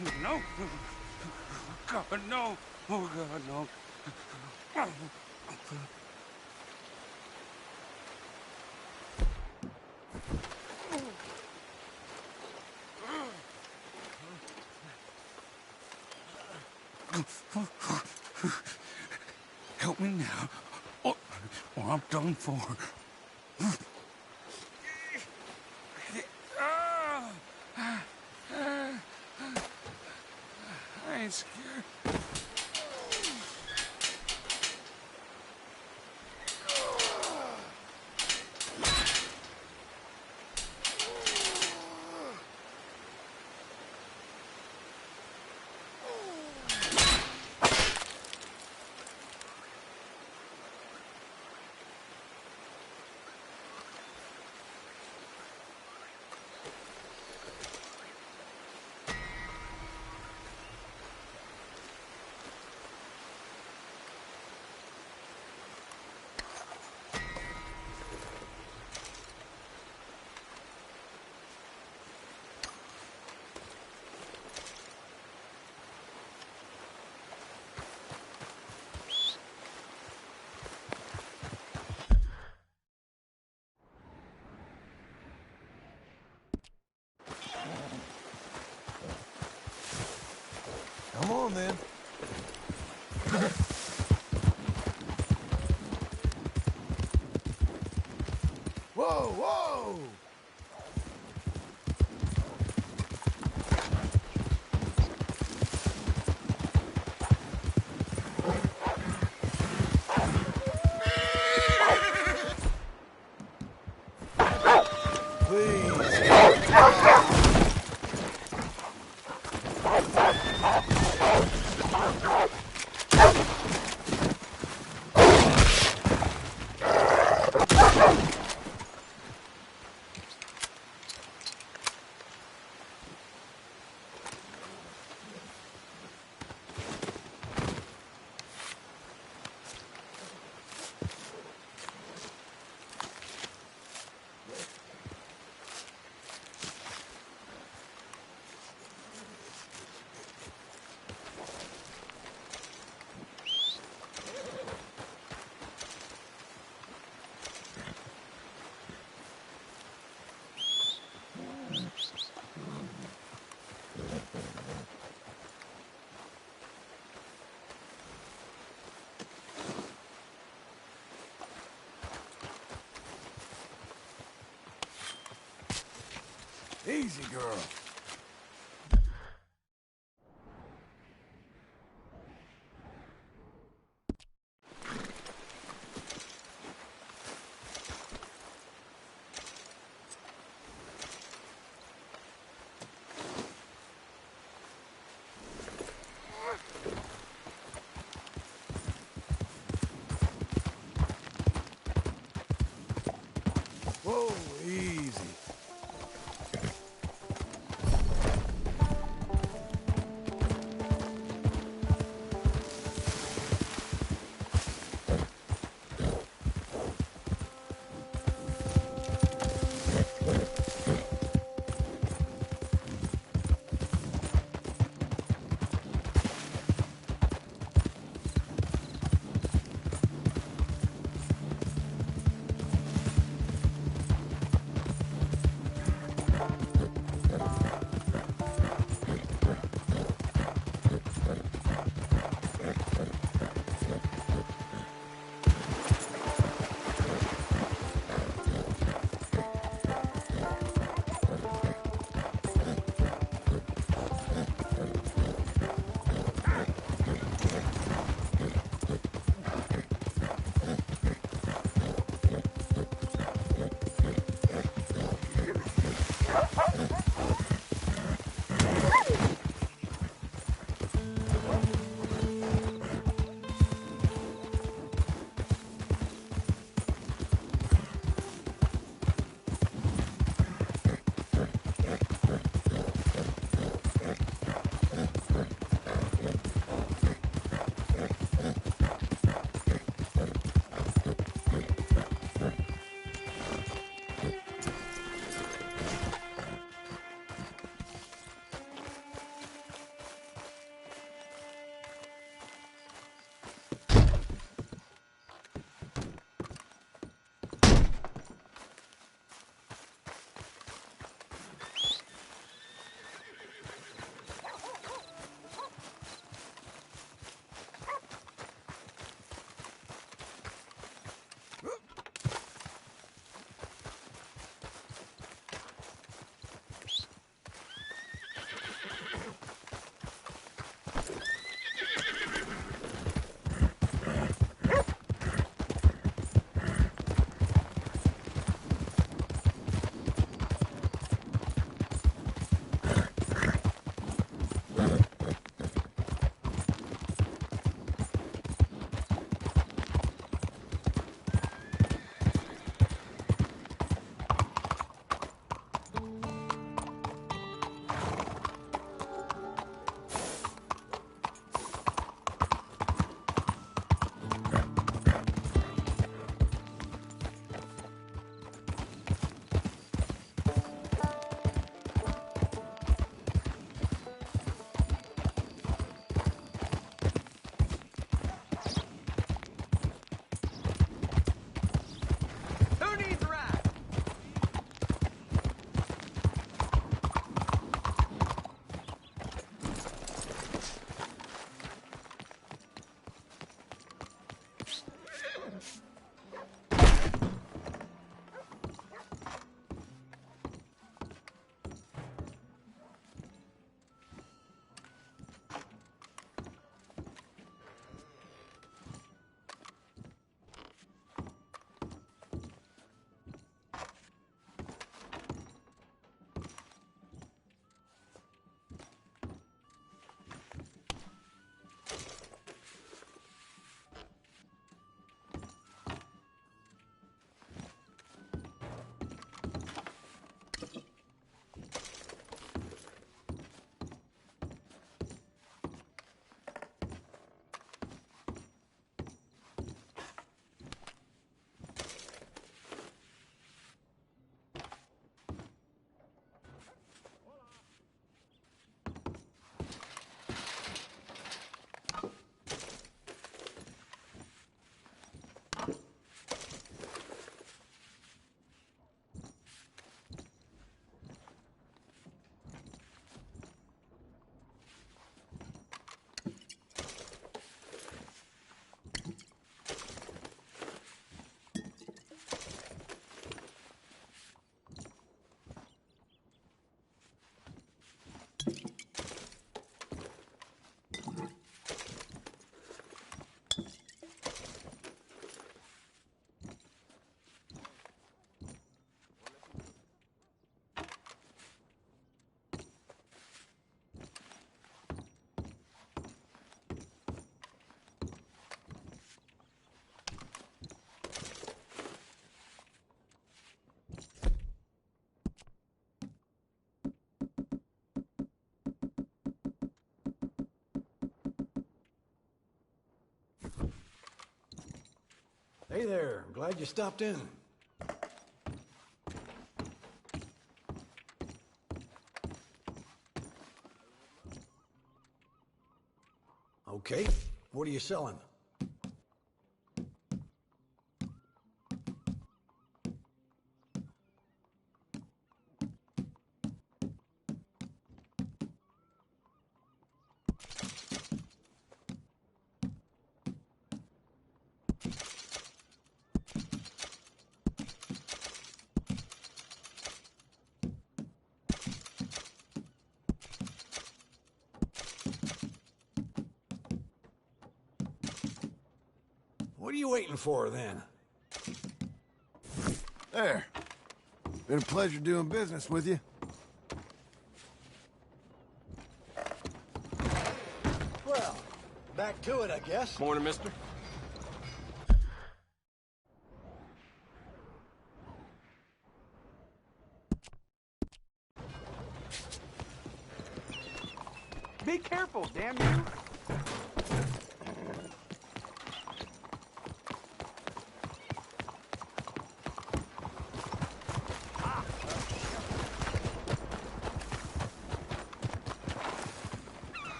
No. God, no. Oh, God, no. Help me now, or I'm done for. I ain't scared. Come on, then. Whoa, whoa! Easy, girl. Whoa, easy. Hey there, I'm glad you stopped in. Okay, what are you selling? What are you waiting for, then? There. Been a pleasure doing business with you. Well, back to it, I guess. Morning, mister. Be careful, damn you!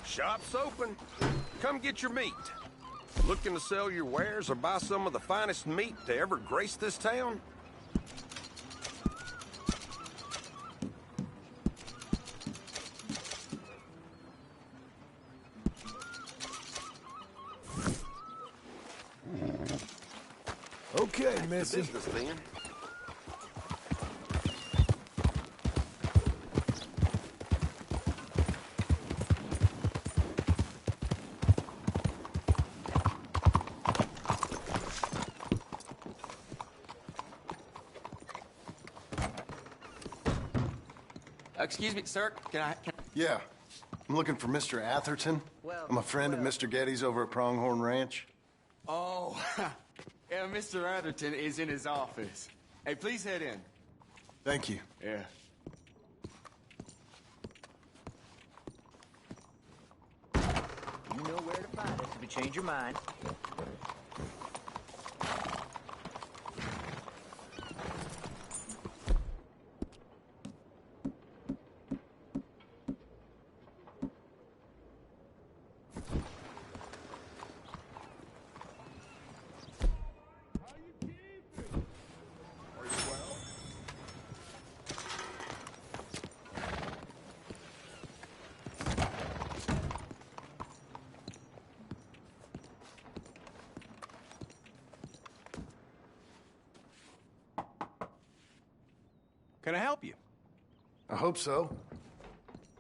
Shop's open. Come get your meat. Looking to sell your wares or buy some of the finest meat to ever grace this town? Okay, Missy. Business then. Excuse me, sir. Can Yeah. I'm looking for Mr. Atherton. I'm a friend of Mr. Getty's over at Pronghorn Ranch. Oh, yeah, Mr. Atherton is in his office. Hey, please head in. Thank you. Yeah. You know where to find us if you change your mind. Can I help you? I hope so.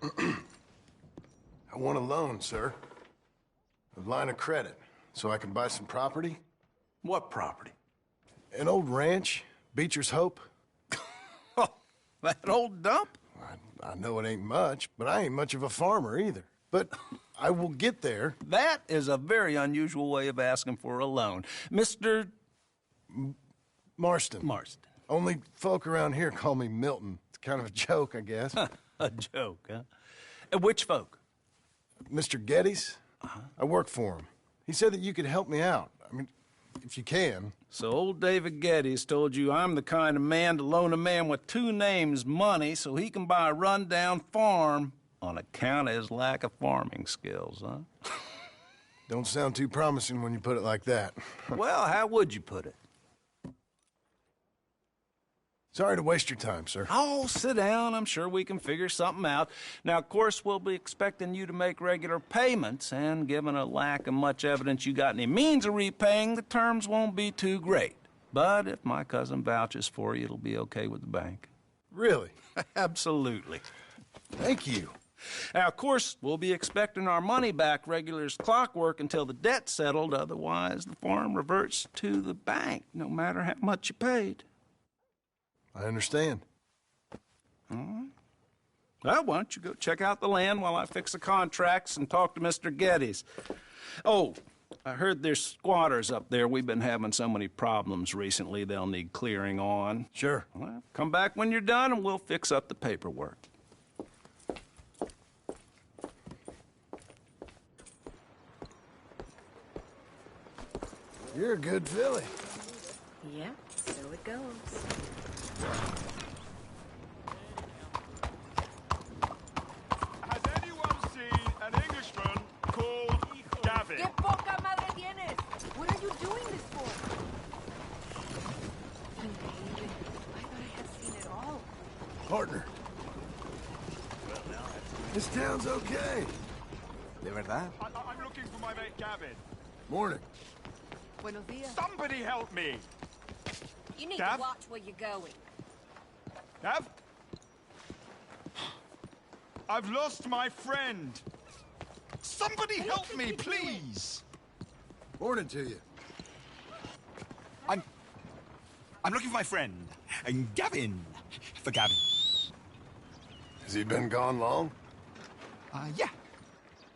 I want a loan, sir. A line of credit, so I can buy some property. What property? An old ranch, Beecher's Hope. Oh, that old dump? I know it ain't much, but I ain't much of a farmer either. But I will get there. That is a very unusual way of asking for a loan. Mr. Marston. Marston. Only folk around here call me Milton. It's kind of a joke, I guess. A joke, huh? And which folk? Mr. Getty's? I work for him. He said that you could help me out. I mean, if you can. So old David Geddes told you I'm the kind of man to loan a man with two names money so he can buy a rundown farm on account of his lack of farming skills, huh? Don't sound too promising when you put it like that. Well, how would you put it? Sorry to waste your time, sir. Oh, sit down. I'm sure we can figure something out. Now, of course, we'll be expecting you to make regular payments, and given a lack of much evidence you got any means of repaying, the terms won't be too great. But if my cousin vouches for you, it'll be okay with the bank. Really? Absolutely. Thank you. Now, of course, we'll be expecting our money back regular as clockwork until the debt's settled. Otherwise, the farm reverts to the bank, no matter how much you paid. I understand. All right. Well, why don't you go check out the land while I fix the contracts and talk to Mr. Geddes. Oh, I heard there's squatters up there. We've been having so many problems recently, they'll need clearing on. Sure. Well, come back when you're done and we'll fix up the paperwork. You're a good filly. Yeah, so it goes. Has anyone seen an Englishman called Gavin? ¿Qué poca madre tienes? What are you doing this for? Increíble. I thought I had seen it all. Partner. This town's okay. ¿De verdad? I'm looking for my mate Gavin. Morning. Buenos días. Somebody help me! You need Gav? to watch where you're going. Gav? I've lost my friend. Somebody help me, please! Morning to you. I'm looking for my friend, Gavin. For Gavin. Has he been gone long? Yeah.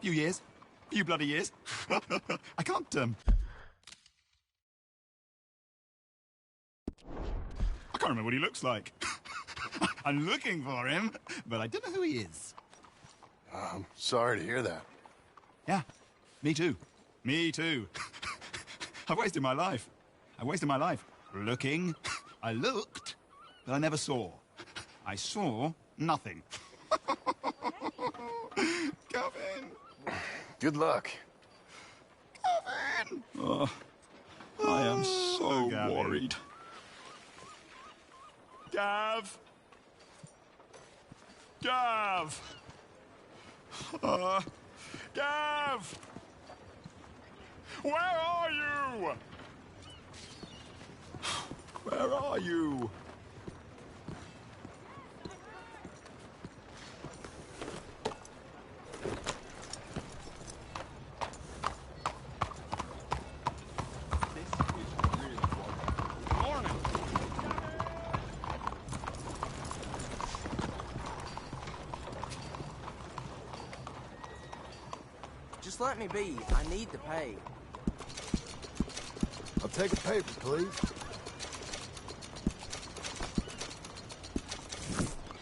Few years. Few bloody years. I can't, I can't remember what he looks like. I'm looking for him, but I don't know who he is. I'm sorry to hear that. Yeah, me too. Me too. I've wasted my life. I wasted my life looking. I looked, but I never saw. I saw nothing. Gavin! Good luck. Gavin! Oh, I am so worried. Gav! Gav! Gav! Where are you? Where are you? Just let me be. I need to pay. I'll take a paper, please.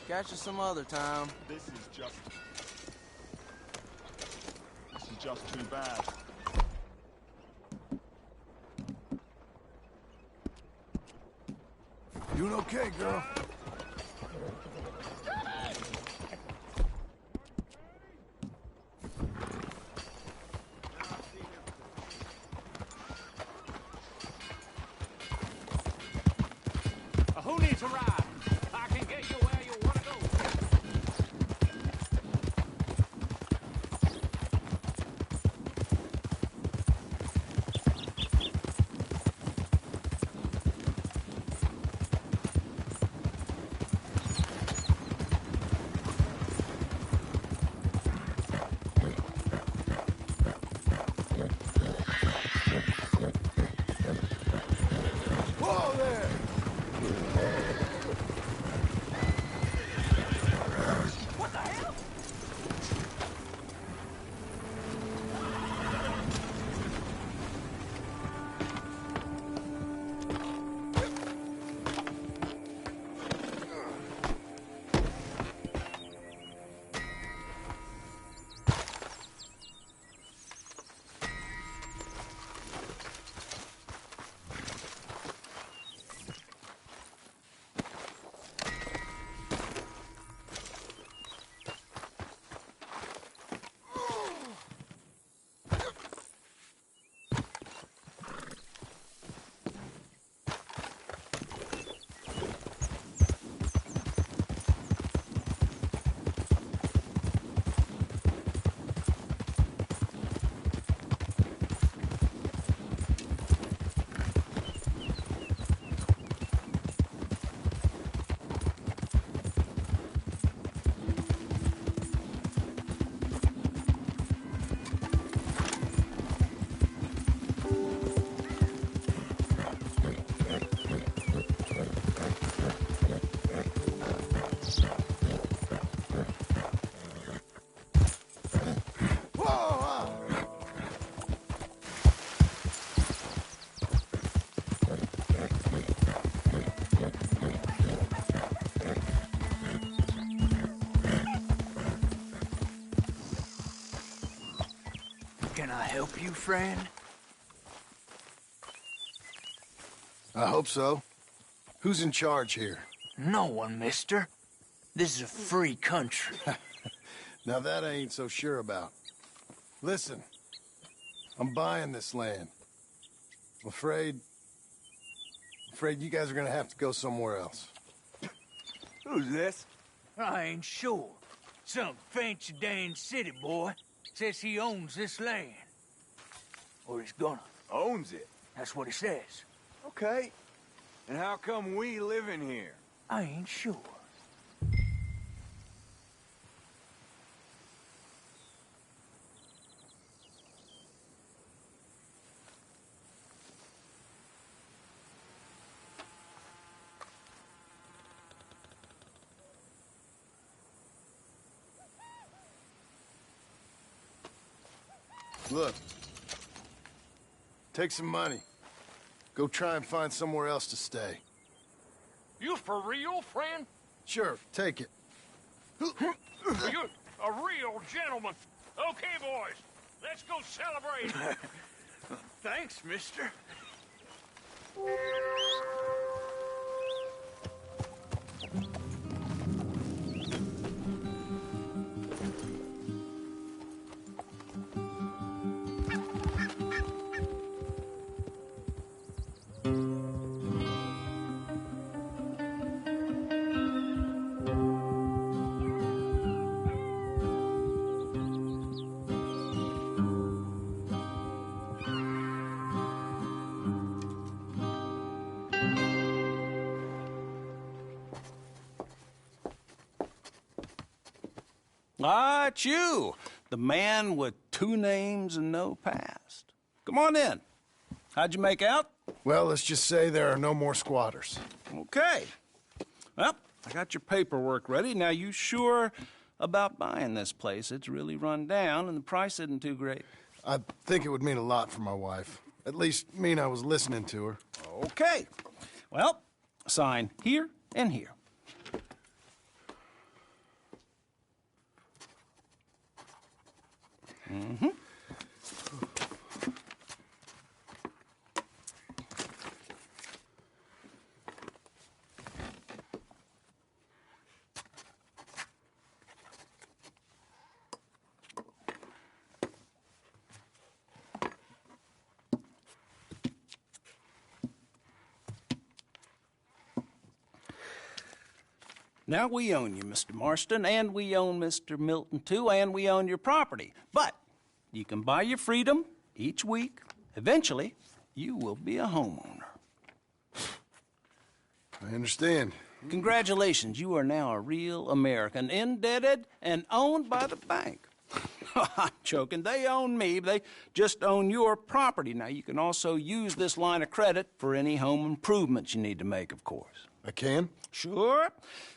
Catch you some other time. This is just too bad. Doing okay, girl. Who needs a ride? I can get you where you want to go. Whoa there! What the hell? Can I help you, friend? I hope so. Who's in charge here? No one, mister. This is a free country. Now that I ain't so sure about. Listen, I'm buying this land. I'm afraid you guys are gonna have to go somewhere else. Who's this? I ain't sure. Some fancy Dan city boy says he owns this land. Or he's gonna. Owns it? That's what he says. Okay. And how come we live in here? I ain't sure. Look. Take some money. Go try and find somewhere else to stay. You for real, friend? Sure, take it. You a real gentleman. Okay, boys, let's go celebrate. Thanks, mister. Ah, it's you, the man with 2 names and no past. Come on in. How'd you make out? Well, let's just say there are no more squatters. Okay. Well, I got your paperwork ready. Now, you sure about buying this place? It's really run down, and the price isn't too great. I think it would mean a lot for my wife. At least mean I was listening to her. Okay. Well, sign here and here. Mm-hmm. Now, we own you, Mr. Marston, and we own Mr. Milton, too, and we own your property. But you can buy your freedom each week. Eventually, you will be a homeowner. I understand. Congratulations, you are now a real American, indebted and owned by the bank. I'm joking. They own me. They just own your property. Now, you can also use this line of credit for any home improvements you need to make, of course. I can? Sure.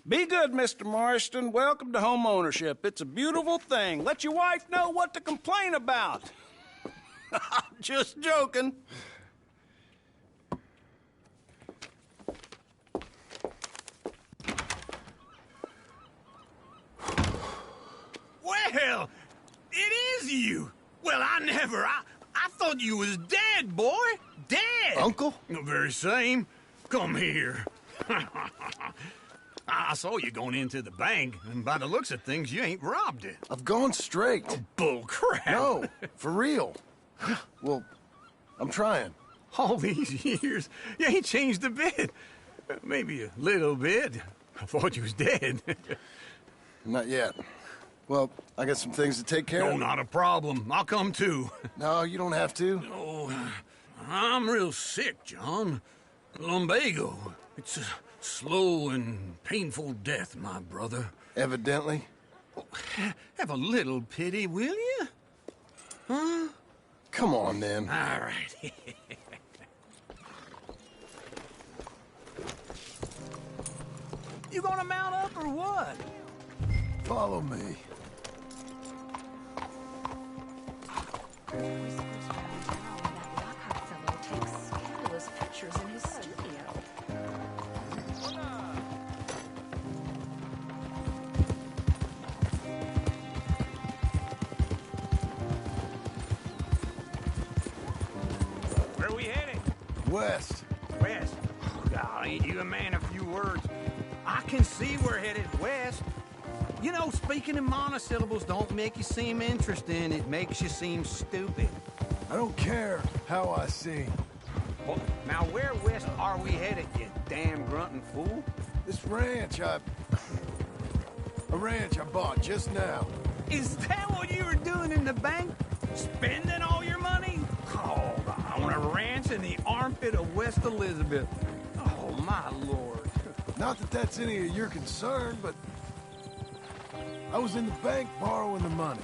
Be good, Mr. Marston. Welcome to home ownership. It's a beautiful thing. Let your wife know what to complain about. I'm just joking. Well, it is you. Well, I thought you was dead, boy. Dead. Uncle? The very same. Come here. I saw you going into the bank, and by the looks of things, you ain't robbed it. I've gone straight. Oh, bull crap. No, for real. Well, I'm trying. All these years, you ain't changed a bit. Maybe a little bit. I thought you was dead. Not yet. Well, I got some things to take care of. No, not a problem. I'll come too. No, you don't have to. Oh, I'm real sick, John. Lumbago. It's a slow and painful death, my brother. Evidently. Oh, have a little pity, will you? Huh? Come on, then. All right. You gonna mount up or what? Follow me. We're supposed to have a town that Lockhart fellow takes scandalous pictures in his studio. Where are we heading? West. West. God, ain't you a man of few words? I can see we're headed west. You know, speaking in monosyllables don't make you seem interesting. It makes you seem stupid. I don't care how I sing. Well, now where west are we headed, you damn grunting fool? This ranch I bought just now. Is that what you were doing in the bank? Spending all your money? Oh, on a ranch in the armpit of West Elizabeth. Oh, my lord. Not that that's any of your concern, but I was in the bank borrowing the money.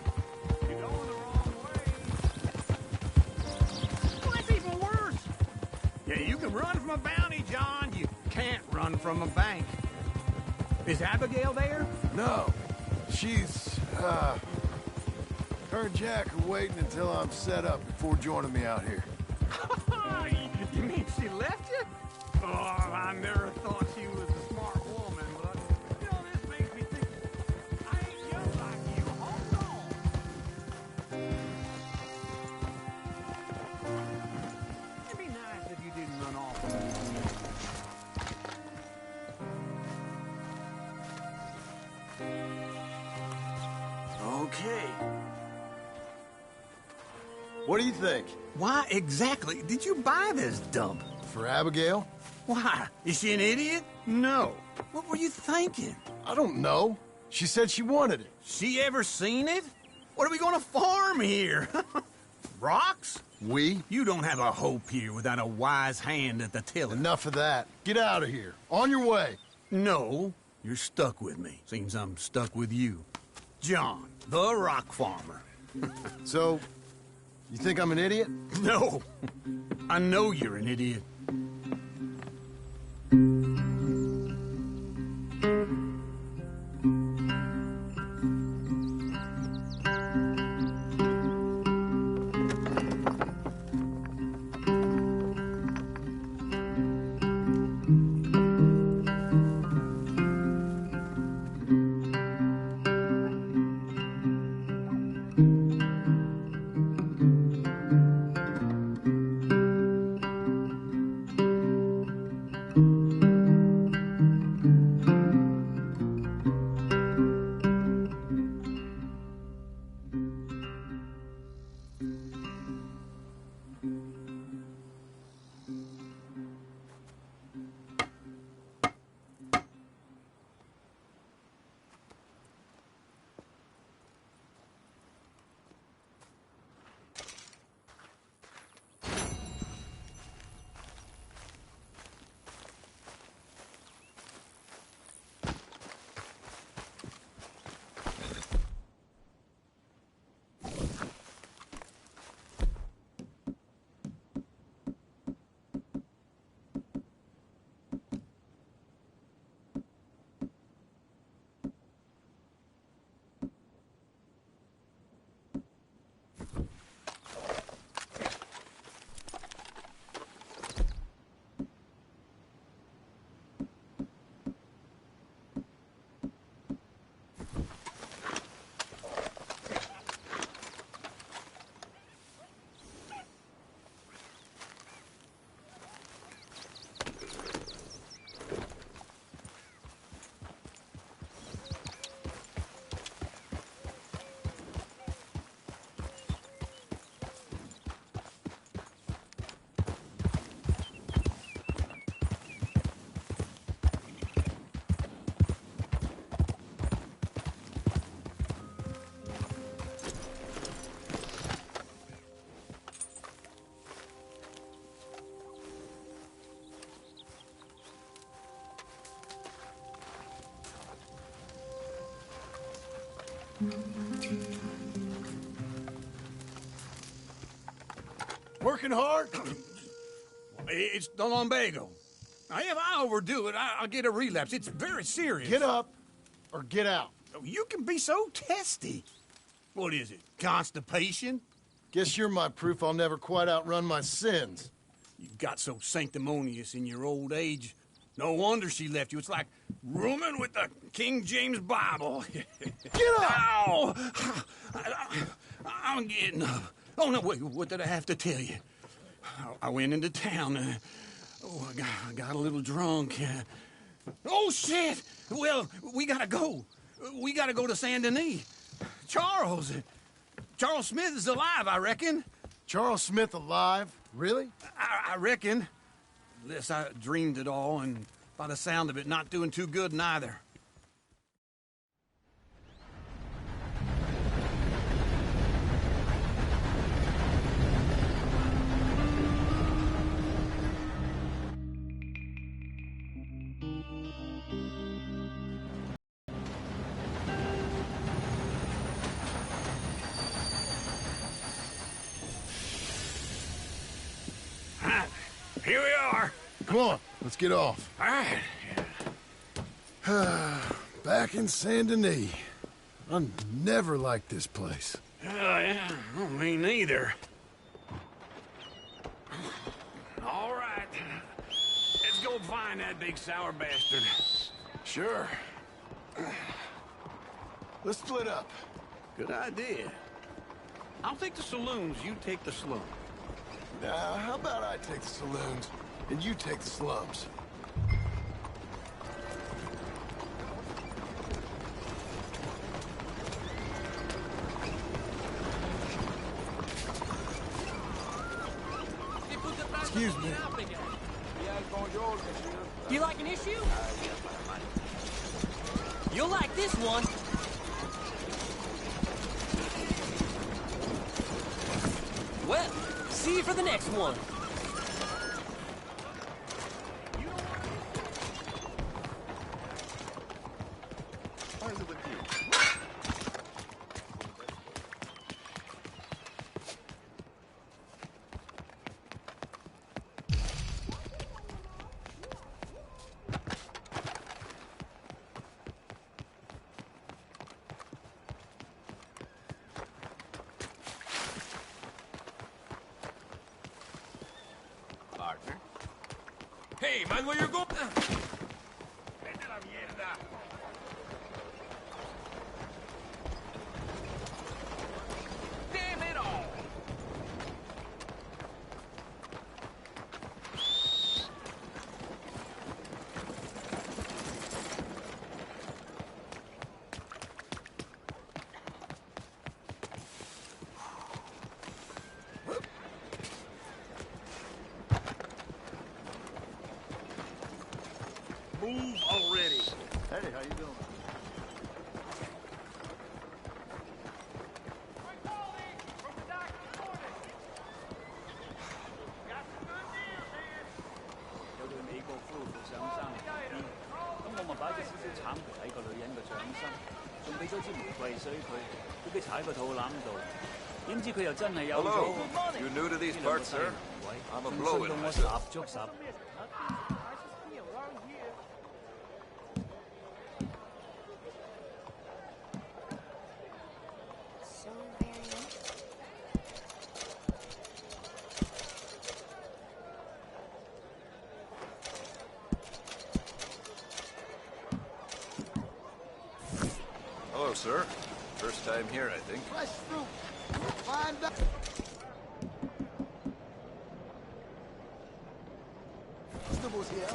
You're going the wrong way. Well, that's even worse. Yeah, you can run from a bounty, John. You can't run from a bank. Is Abigail there? No. She's, her and Jack are waiting until I'm set up before joining me out here. You mean she left you? Oh, I never thought she was a smart woman, but, you know, this makes me think I ain't young like you. Hold on. It'd be nice if you didn't run off with me. Okay. What do you think? Why exactly did you buy this dump? For Abigail? Why? Is she an idiot? No. What were you thinking? I don't know. She said she wanted it. She ever seen it? What are we gonna farm here? Rocks? We? You don't have a hope here without a wise hand at the tiller. Enough of that. Get out of here. On your way. No, you're stuck with me. Seems I'm stuck with you. John, the rock farmer. So, you think I'm an idiot? No. I know you're an idiot. Working hard? It's the lumbago. Now, if I overdo it, I'll get a relapse. It's very serious. Get up or get out. You can be so testy. What is it, constipation? Guess you're my proof I'll never quite outrun my sins. You got so sanctimonious in your old age. No wonder she left you. It's like rooming with the King James Bible. Get up! Ow! I'm getting up. Oh, no, wait, what did I have to tell you? I went into town. Oh, I got a little drunk. Oh, shit! Well, we gotta go. We gotta go to Saint Denis. Charles Smith is alive, I reckon. Charles Smith alive? Really? I reckon. Unless I dreamed it all, and by the sound of it, not doing too good neither. Here we are. Come on, let's get off. All right. Back in Saint Denis. I never liked this place. Yeah, well, me neither. All right. Let's go find that big sour bastard. Sure. Let's split up. Good idea. I'll take the saloons, you take the slum. Now, how about I take the saloons, and you take the slums? Excuse me. Do you like an issue? You'll like this one. Well, see you for the next one. Hey, man, where you going? Vete la mierda. Damn it all. Move already. Hey, how you doing? Hello. You new to these parts, sir? I'm a blow-in myself. So very interesting. Hello, sir. First time here, I think. Fresh fruit. Find out. Vegetables here.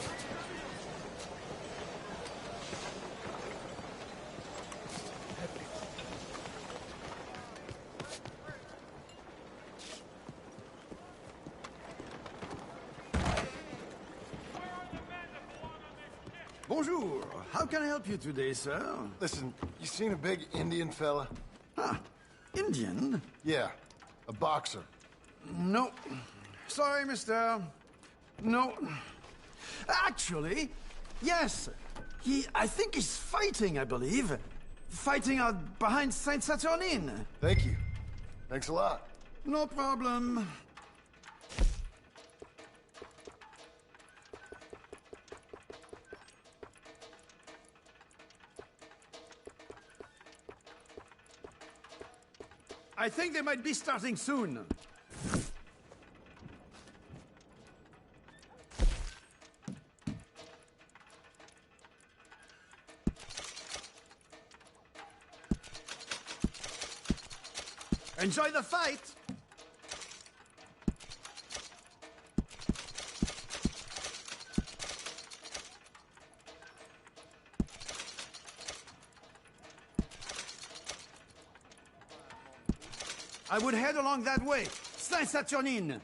Bonjour. How can I help you today, sir? Listen, you seen a big Indian fella? Huh. Indian? Yeah, a boxer. No. Sorry, mister. No. Actually, yes. I think he's fighting, I believe. Fighting out behind Saint Saturnin. Thank you. Thanks a lot. No problem. I think they might be starting soon. Enjoy the fight! I would head along that way. Saint-Saturnin.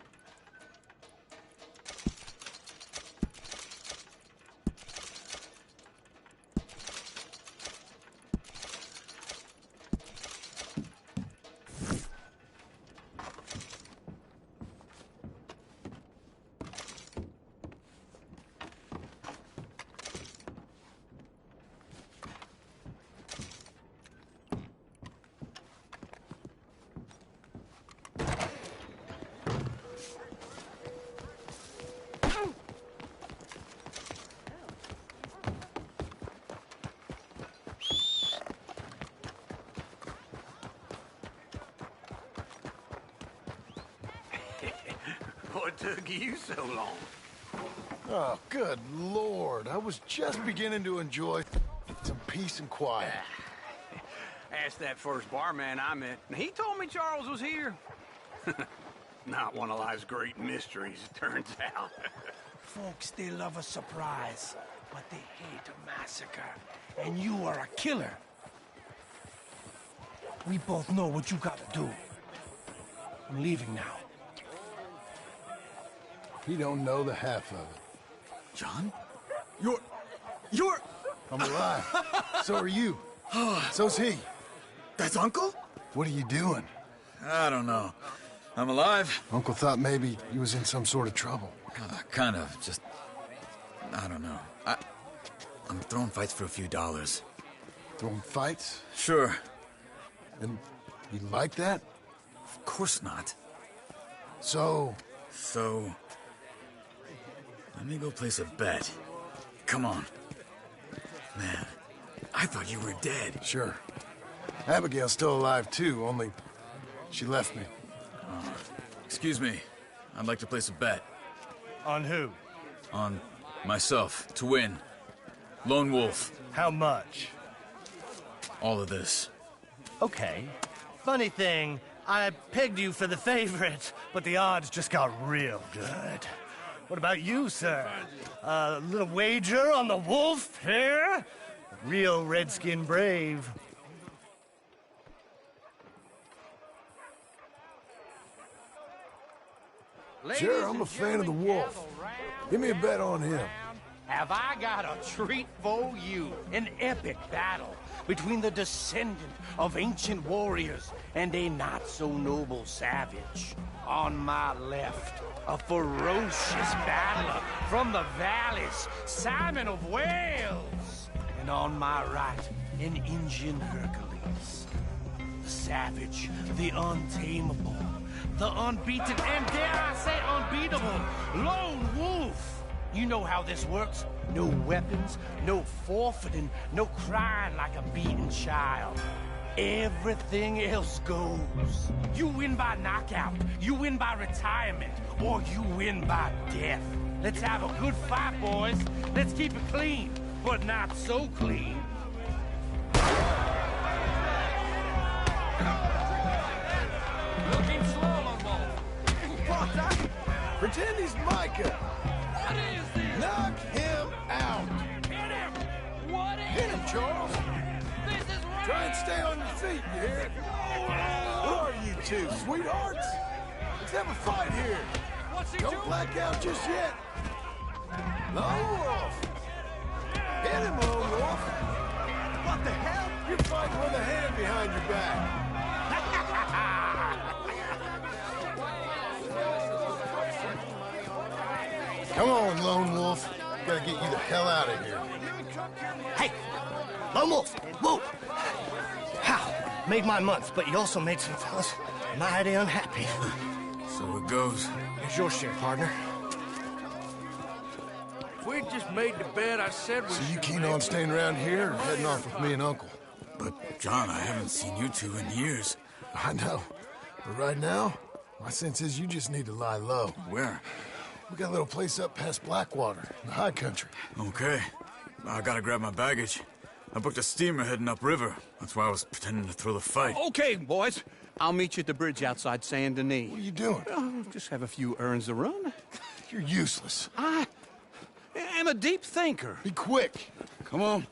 What took you so long? Oh, good Lord. I was just beginning to enjoy some peace and quiet. Asked that first barman I met, and he told me Charles was here. Not one of life's great mysteries, it turns out. Folks, they love a surprise, but they hate a massacre. And you are a killer. We both know what you gotta do. I'm leaving now. He don't know the half of it. John? You're... I'm alive. So are you. So's he. That's Uncle? What are you doing? I don't know. I'm alive. Uncle thought maybe he was in some sort of trouble. Kind of. Just... I don't know. I'm throwing fights for a few dollars. Throwing fights? Sure. And you like that? Of course not. So... Let me go place a bet. Come on. Man, I thought you were dead. Sure. Abigail's still alive, too, only she left me. Excuse me. I'd like to place a bet. On who? On myself, to win. Lone Wolf. How much? All of this. Okay. Funny thing, I pegged you for the favorite, but the odds just got real good. What about you, sir? A little wager on the wolf here? Real redskin brave. Sure, I'm a fan of the wolf. Give me a bet on him. Have I got a treat for you? An epic battle between the descendant of ancient warriors and a not-so-noble savage. On my left, a ferocious battler from the valleys, Simon of Wales. And on my right, an Indian Hercules. The savage, the untamable, the unbeaten, and dare I say unbeatable, Lone Wolf. You know how this works. No weapons, no forfeiting, no crying like a beaten child. Everything else goes. You win by knockout, you win by retirement, or you win by death. Let's have a good fight, boys. Let's keep it clean, but not so clean. Looking slow, Lone Wolf. What? Pretend he's Micah. What is this? Knock him out. Hit him! What is Hit him, Charles. this? Is right. Try and stay on your feet, you hear? What are you two, sweethearts? Let's have a fight here. What's he Don't doing? black out just yet. Lone Wolf. Hit him, Lone Wolf. What the hell? You're fighting with a hand behind your back. Come on, Lone Wolf. Gotta get you the hell out of here. Hey, Lone Wolf, whoa! How? Made my month, but you also made some fellas mighty unhappy. So it goes. Here's your share, partner. If we just made the bet I said we So you keen on staying around here or heading off with me and Uncle? But, John, I haven't seen you two in years. I know. But right now, my sense is you just need to lie low. Where? We got a little place up past Blackwater, in the high country. Okay. I gotta grab my baggage. I booked a steamer heading upriver. That's why I was pretending to throw the fight. Okay, boys. I'll meet you at the bridge outside Saint Denis. What are you doing? Oh, just have a few errands to run. You're useless. I am a deep thinker. Be quick. Come on.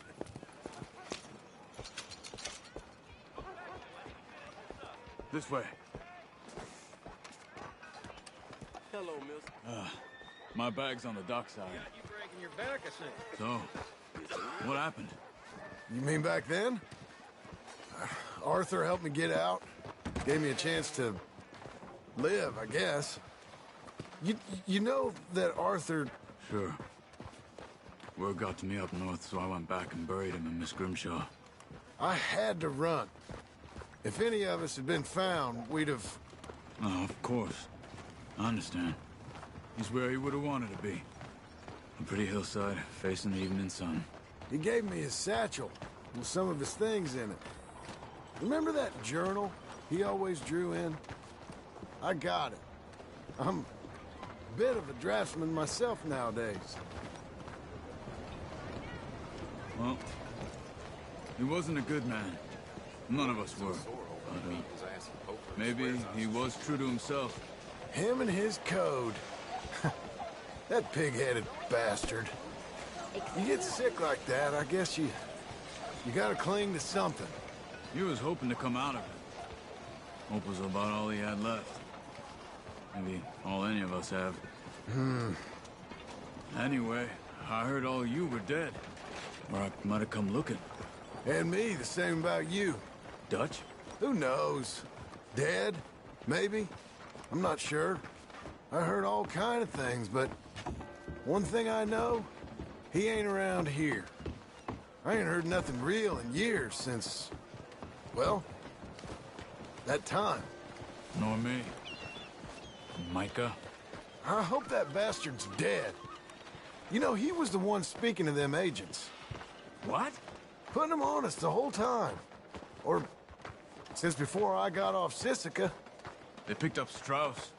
This way. Hello, miss. My bag's on the dockside. You breaking your back, I see. So, what happened? You mean back then? Arthur helped me get out. Gave me a chance to live, I guess. You know that Arthur... Sure. Word got to me up north, so I went back and buried him in Miss Grimshaw. I had to run. If any of us had been found, we'd have... Oh, of course. I understand. He's where he would have wanted to be. A pretty hillside, facing the evening sun. He gave me his satchel with some of his things in it. Remember that journal he always drew in? I got it. I'm a bit of a draftsman myself nowadays. Well, he wasn't a good man. None of us were. But, maybe he was true to himself. Him and his code. That pig-headed bastard. You get sick like that, I guess you gotta cling to something. He was hoping to come out of it. Hope was about all he had left. Maybe all any of us have. Anyway, I heard all you were dead. Or I might have come looking. And me, the same about you. Dutch? Who knows? Dead? Maybe? I'm not sure. I heard all kind of things, but one thing I know, he ain't around here. I ain't heard nothing real in years since, well, that time. Nor me. Micah? I hope that bastard's dead. You know, he was the one speaking to them agents. What? Putting them on us the whole time. Or since before I got off Sisika. They picked up Strauss.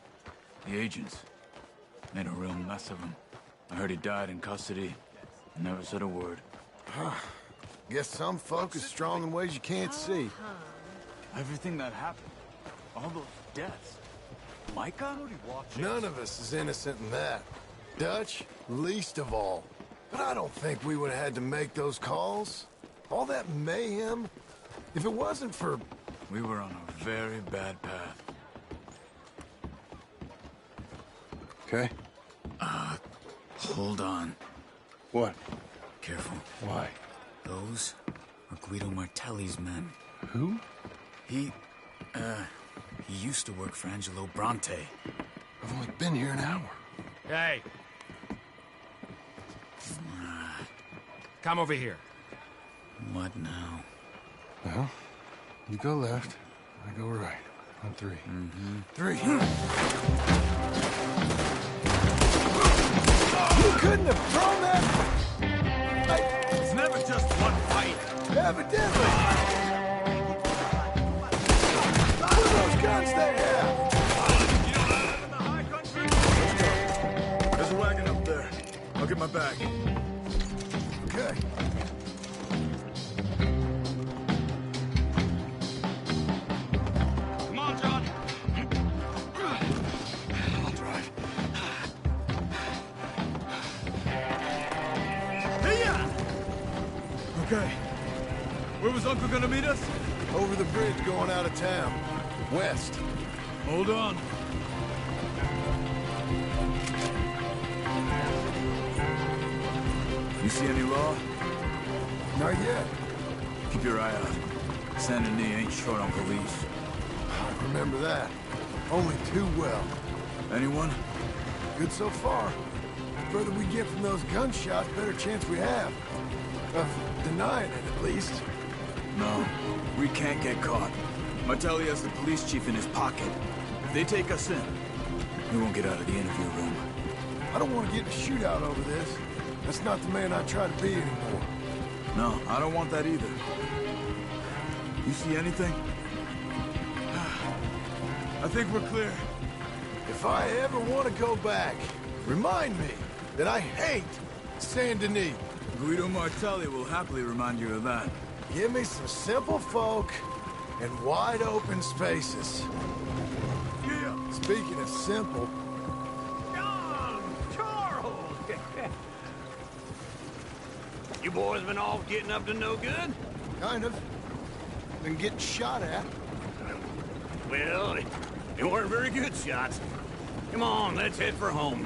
The agents. Made a real mess of him. I heard he died in custody. Never said a word. Guess some folk is strong in ways you can't see. Everything that happened. All those deaths. Micah? None of us is innocent in that. Dutch, least of all. But I don't think we would have had to make those calls. All that mayhem. If it wasn't for... We were on a very bad path. Okay. Hold on. What? Careful. Why? Those are Guido Martelli's men. Who? He used to work for Angelo Bronte. I've only been here an hour. Hey. Come over here. What now? Well, you go left, I go right. On three. Three. You couldn't have thrown that... It's never just one fight. Evidently. What are those guns they have? You don't live in the high country? There's a wagon up there. I'll get my bag. Okay. Come on, John. I'll drive. Okay. Where was Uncle gonna meet us? Over the bridge going out of town. West. Hold on. You see any law? Not yet. Keep your eye out. Saint Denis ain't short on police. I remember that. Only too well. Anyone? Good so far. The further we get from those gunshots, better chance we have. Of denying it, at least. No, we can't get caught. Martelli has the police chief in his pocket. If they take us in, we won't get out of the interview room. I don't want to get in a shootout over this. That's not the man I try to be anymore. No, I don't want that either. You see anything? I think we're clear. If I ever want to go back, remind me that I hate Saint Denis. Guido Martelli will happily remind you of that. Give me some simple folk and wide open spaces. Yeah. Speaking of simple, John! Charles! You boys been all getting up to no good? kind of. Been getting shot at. Well, they weren't very good shots. Come on, let's head for home.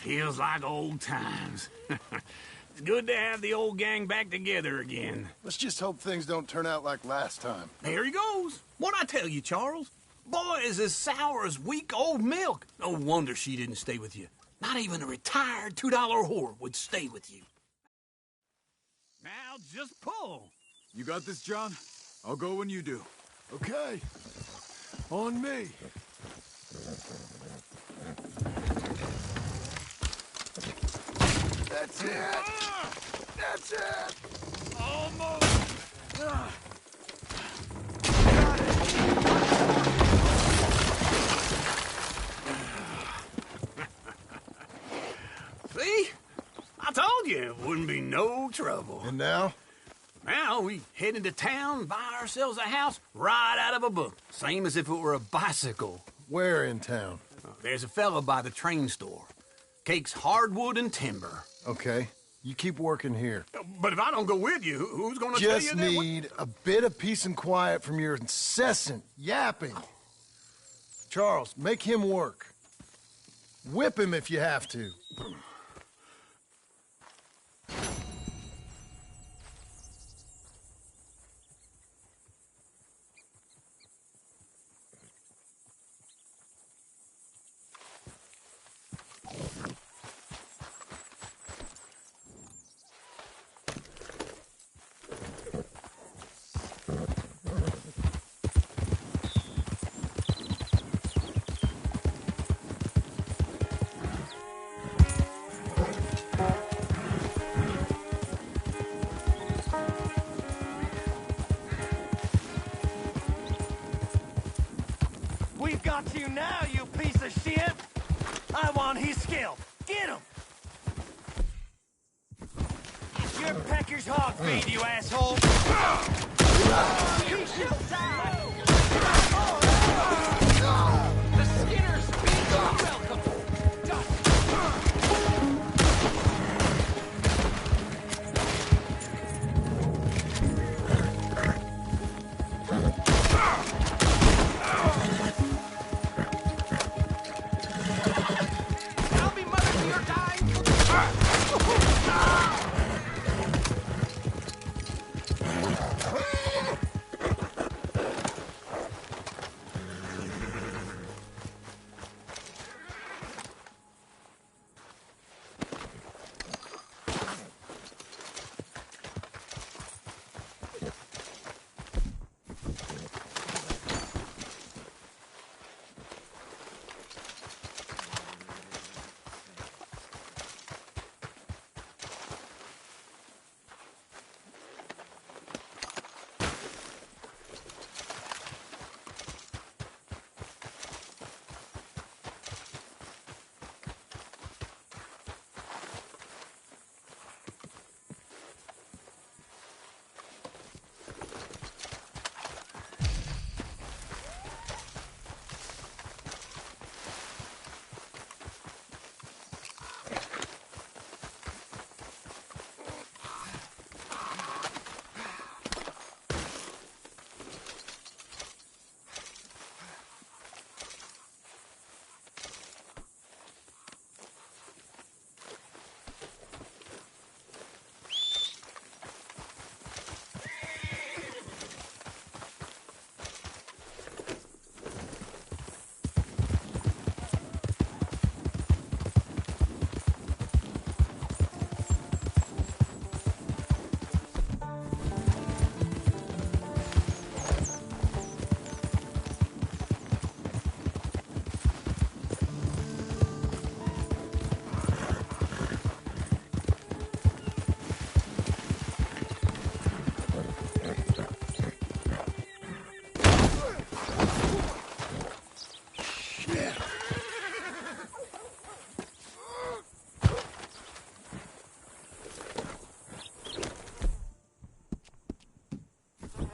Feels like old times. It's good to have the old gang back together again. Let's just hope things don't turn out like last time. There he goes. What'd I tell you, Charles? Boy is as sour as week-old milk. No wonder she didn't stay with you. Not even a retired $2 whore would stay with you. Now just pull. You got this, John? I'll go when you do. Okay. On me. That's it. That's it. Almost. See? I told you it wouldn't be no trouble. And now? Now we head into town, buy ourselves a house right out of a book. Same as if it were a bicycle. Where in town? There's a fella by the train store. Cakes hardwood and timber. Okay. You keep working here. But if I don't go with you, who's gonna tell you Just that? need a bit of peace and quiet from your incessant yapping. Charles, make him work. Whip him if you have to. We've got you now, you piece of shit! I want his scalp. Get him! You're Pecker's hog feed, you asshole! He shall die! The Skinners be welcome. I'll be mother to your dying.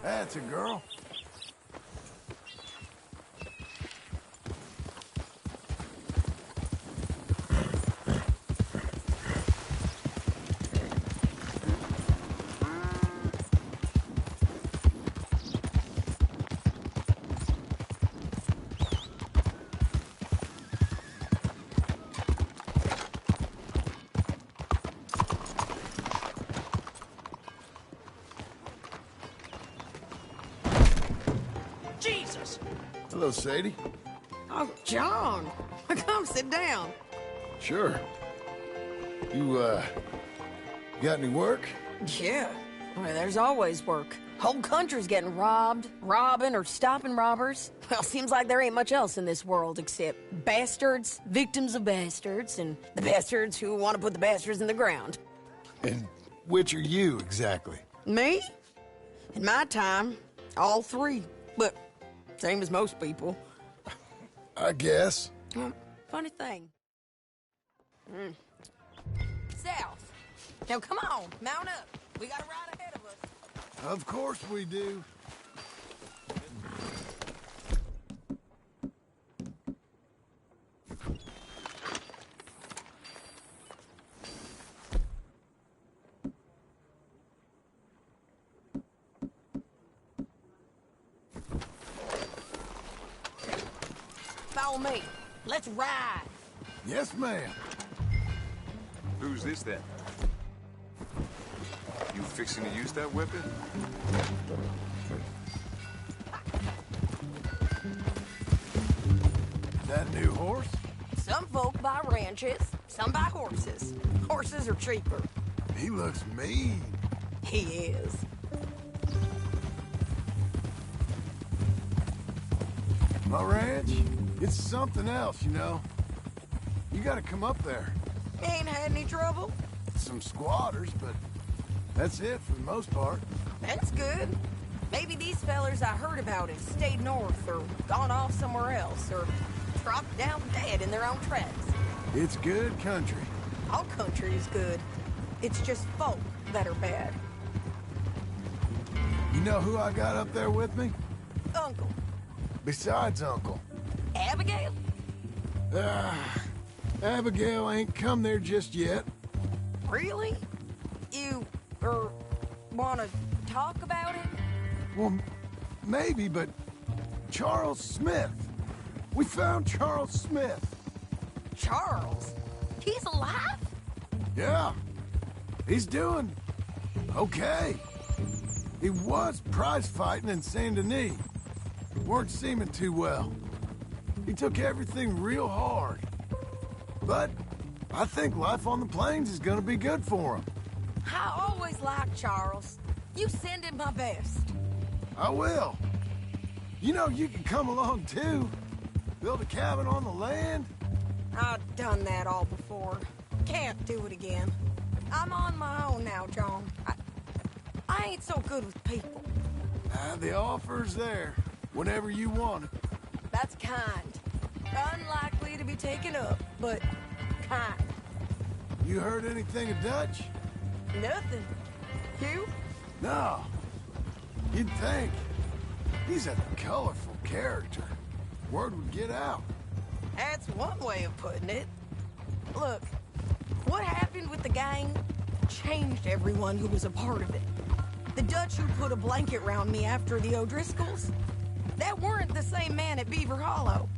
That's a girl. Hello, Sadie. Oh, John. Come sit down. Sure. You, got any work? Yeah. Well, there's always work. Whole country's getting robbed, robbing, or stopping robbers. Well, seems like there ain't much else in this world except bastards, victims of bastards, and the bastards who want to put the bastards in the ground. And which are you, exactly? Me? In my time, all three. But same as most people. I guess. Funny thing. South. Now, come on, mount up. We got a ride ahead of us. Of course we do. Follow me. Let's ride. Yes, ma'am. Who's this then? You fixing to use that weapon? That new horse? Some folk buy ranches, some buy horses. Horses are cheaper. He looks mean. He is. My ranch? It's something else, you know. You gotta come up there. Ain't had any trouble? Some squatters, but that's it for the most part. That's good. Maybe these fellers I heard about have stayed north or gone off somewhere else or dropped down dead in their own tracks. It's good country. All country is good. It's just folk that are bad. You know who I got up there with me? Uncle. Besides Uncle. Abigail? Abigail ain't come there just yet. Really? You, wanna talk about it? Well, maybe, but Charles Smith. We found Charles Smith. Charles? He's alive? Yeah. He's doing okay. He was prize fighting in Saint Denis. Weren't seeming too well. He took everything real hard. But I think life on the plains is gonna be good for him. I always liked Charles. You send him my best. I will. You know, you can come along too. Build a cabin on the land. I've done that all before. Can't do it again. I'm on my own now, John. I ain't so good with people. The offer's there, whenever you want it. That's kind. Unlikely to be taken up, but kind. You heard anything of Dutch? Nothing. You? No. You'd think. He's a colorful character. Word would get out. That's one way of putting it. Look, what happened with the gang changed everyone who was a part of it. The Dutch who put a blanket round me after the O'Driscolls, that weren't the same man at Beaver Hollow.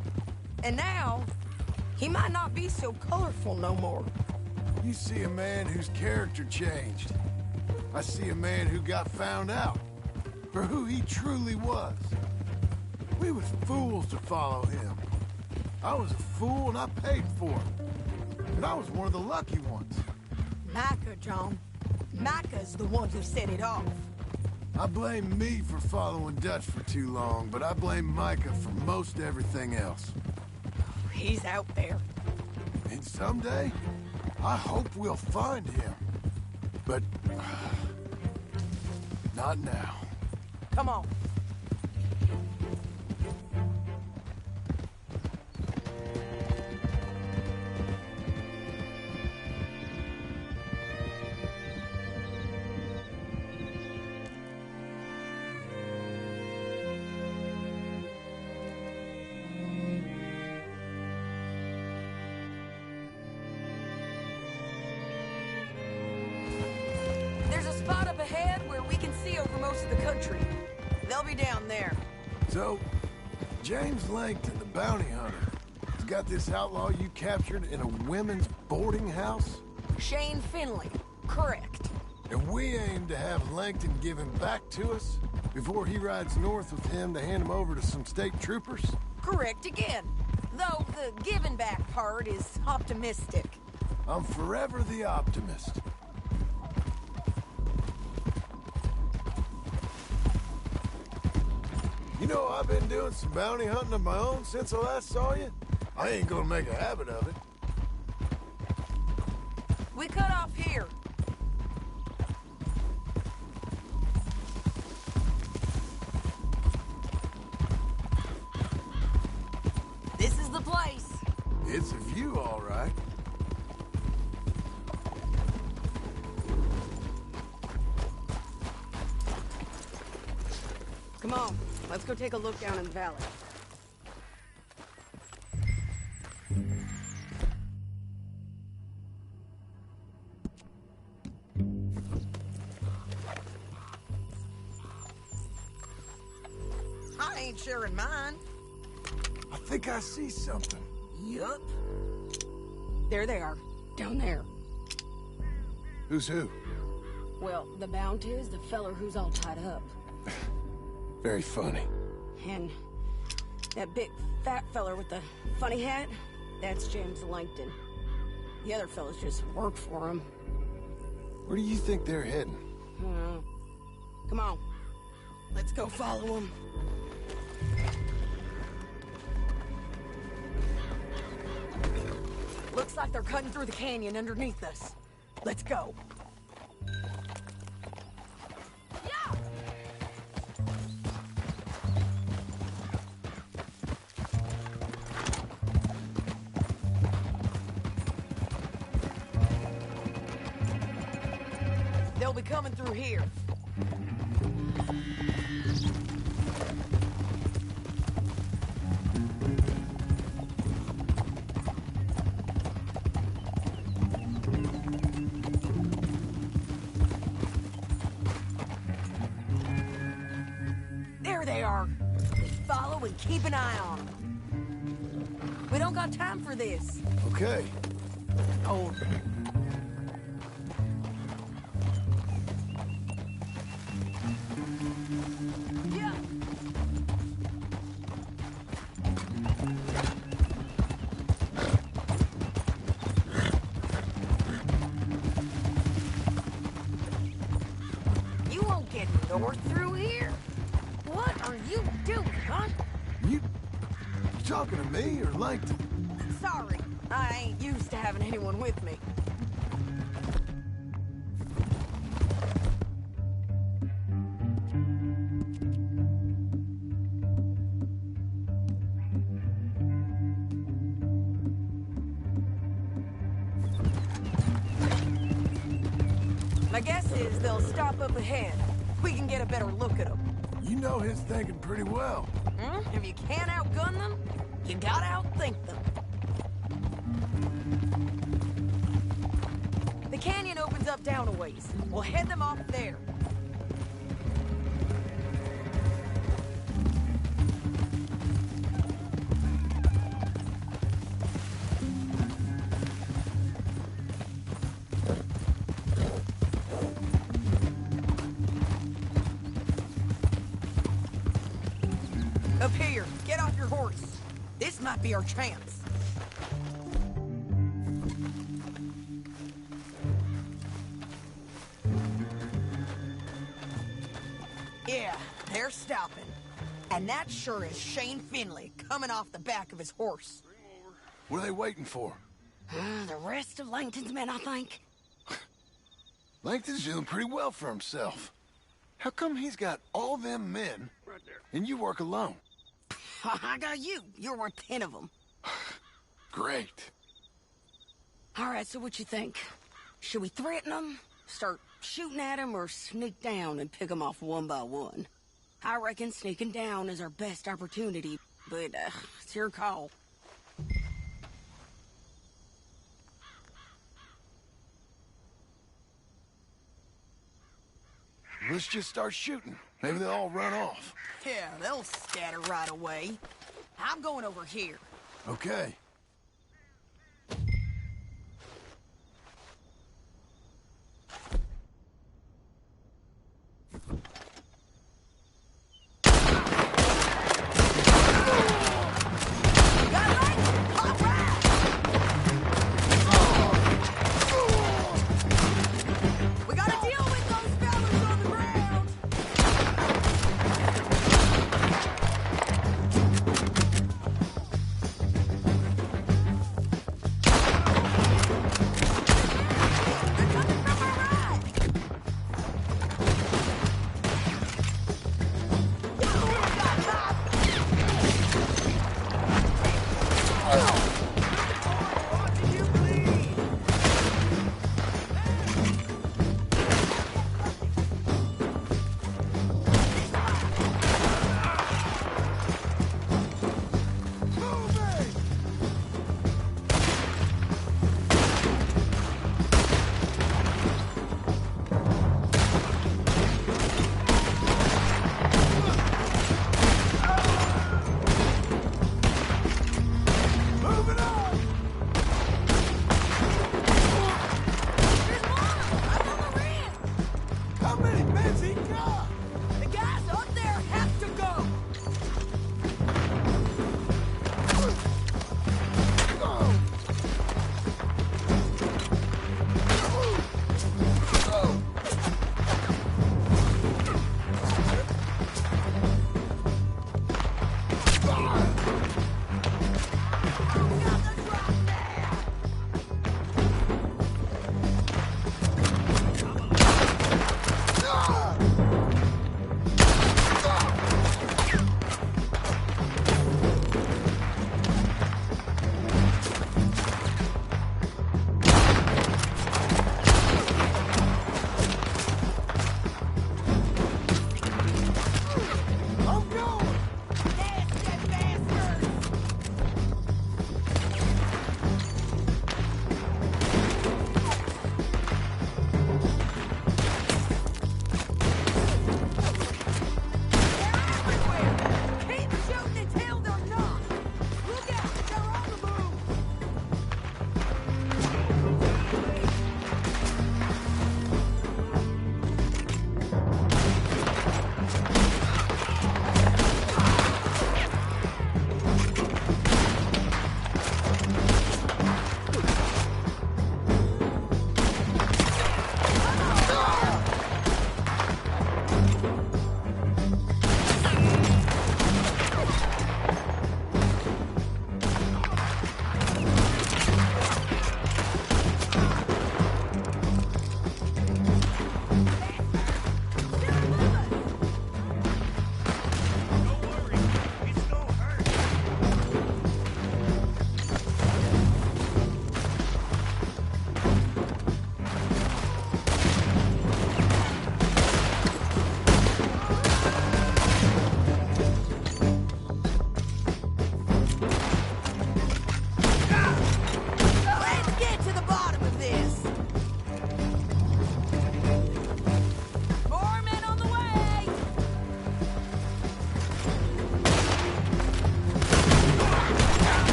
And now, he might not be so colorful no more. You see a man whose character changed. I see a man who got found out for who he truly was. We was fools to follow him. I was a fool and I paid for it. And I was one of the lucky ones. Micah, John. Micah's the one who set it off. I blame me for following Dutch for too long, but I blame Micah for most everything else. He's out there. And someday, I hope we'll find him. But not now. Come on. There's a spot up ahead where we can see over most of the country. They'll be down there. So, James Langton, the bounty hunter, has got this outlaw you captured in a women's boarding house? Shane Finley. Correct. And we aim to have Langton give him back to us before he rides north with him to hand him over to some state troopers? Correct again. Though the giving back part is optimistic. I'm forever the optimist. You know, I've been doing some bounty hunting of my own since I last saw you. I ain't gonna make a habit of it. We cut off here. This is the place. It's a view, all right. Come on, let's go take a look down in the valley. I ain't sharing mine. I think I see something. Yup. There they are, down there. Who's who? Well, the bounty is the feller who's all tied up. Very funny. And that big fat feller with the funny hat, that's James Langton. The other fellas just work for him. Where do you think they're heading? Come on, let's go follow them. Looks like they're cutting through the canyon underneath us. Let's go. They'll be coming through here. There they are. Follow and keep an eye on them. We don't got time for this. Okay. Oh. Yeah. You won't get north through here. What are you doing, huh? You talking to me or Langton? Sorry, I ain't used to having anyone with me. My guess is they'll stop up ahead. We can get a better look at them. You know his thinking pretty well. If you can't outgun them, you gotta outthink them. The canyon opens up down a ways. We'll head them off there. Up here, get off your horse. This might be our chance. Yeah, they're stopping. And that sure is Shane Finley coming off the back of his horse. What are they waiting for? The rest of Langton's men, I think. Langton's doing pretty well for himself. How come he's got all them men, and you work alone? I got you. You're worth 10 of them. Great. All right, so what you think? Should we threaten them, start shooting at them, or sneak down and pick them off one by one? I reckon sneaking down is our best opportunity, but it's your call. Let's just start shooting. Maybe they'll all run off. Yeah, they'll scatter right away. I'm going over here. Okay.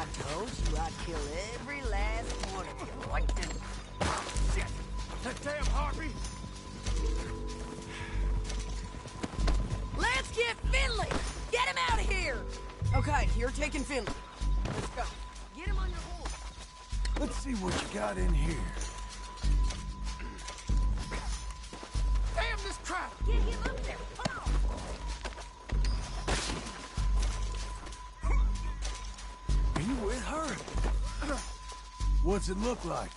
I told you I'd kill every last one of you, Langton. Shit! That damn harpy! Let's get Finley! Get him out of here! Okay, you're taking Finley. Let's go. Get him on your horse. Let's see what you got in here. Damn this crap! Get him up there. Come on. Are you with her? What's it look like?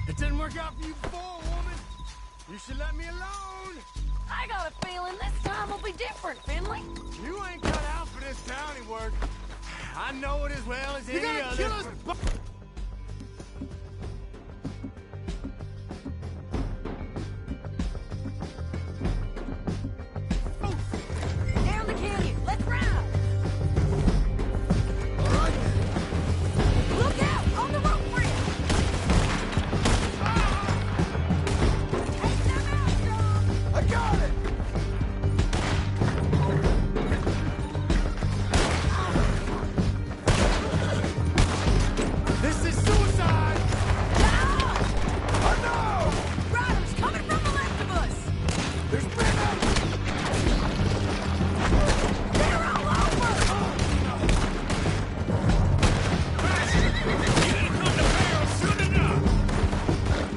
It didn't work out for you before, woman. You should let me alone. I got a feeling this time will be different, Finley. You ain't cut out for this county work. I know it as well as any other. You're gonna kill us. Down the canyon. Let's ride. All right. Look out on the rope bridge. Take them out, John. I got it. This is suicide. I know. Riders coming from the left of us. There's men out. They're all over.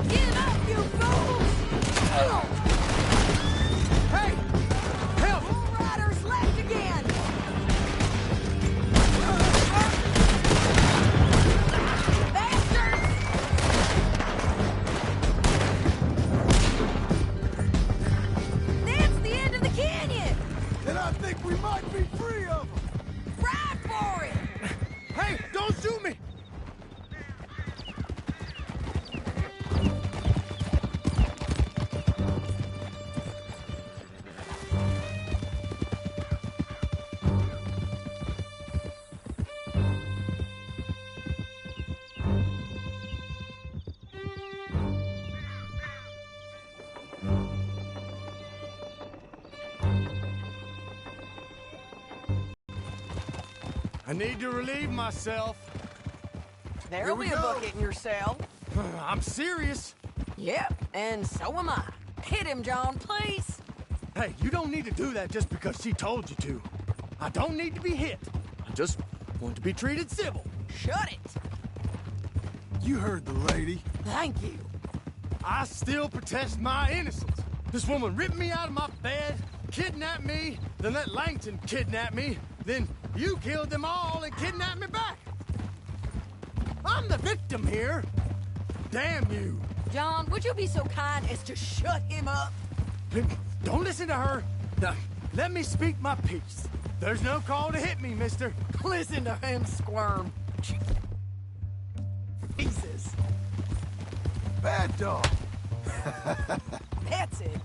Give up, you fools. Hey, help! More riders left again. Bastards! That's the end of the canyon. And I think we might be free of them. Ride for it. Hey, don't shoot me! I need to relieve myself. There'll be a bucket in your cell. I'm serious. Yep, and so am I. Hit him, John, please. Hey, you don't need to do that just because she told you to. I don't need to be hit. I just want to be treated civil. Shut it. You heard the lady. Thank you. I still protest my innocence. This woman ripped me out of my bed, kidnapped me, then let Langton kidnap me, then you killed them all and kidnapped me back. I'm the victim here. Damn you. John, would you be so kind as to shut him up? Don't listen to her. Now, let me speak my piece. There's no call to hit me, mister. Listen to him squirm. Jesus. Bad dog. That's it.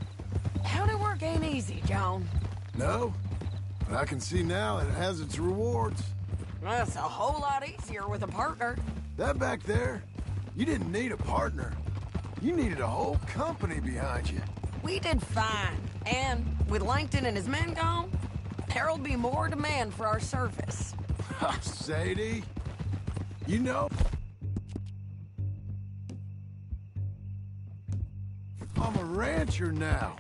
County work ain't easy, John. No, but I can see now it has its rewards. That's a whole lot easier with a partner. That back there, you didn't need a partner. You needed a whole company behind you. We did fine. And with Langton and his men gone, there'll be more demand for our service. Sadie, you know... I'm a rancher now.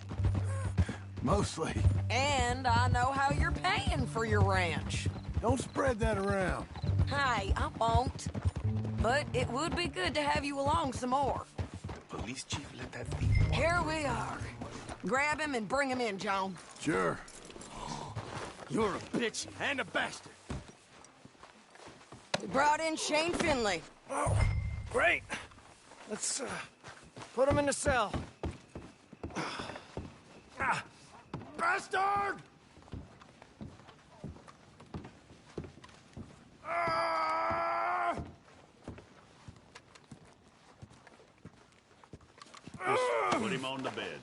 Mostly. And I know how you're paying for your ranch. Don't spread that around. Hey, I won't. But it would be good to have you along some more. Police chief let that thief walk. Here we are. Grab him and bring him in, John. Sure. You're a bitch and a bastard. We brought in Shane Finley. Oh, great. Let's put him in the cell. Bastard! Put him on the bed.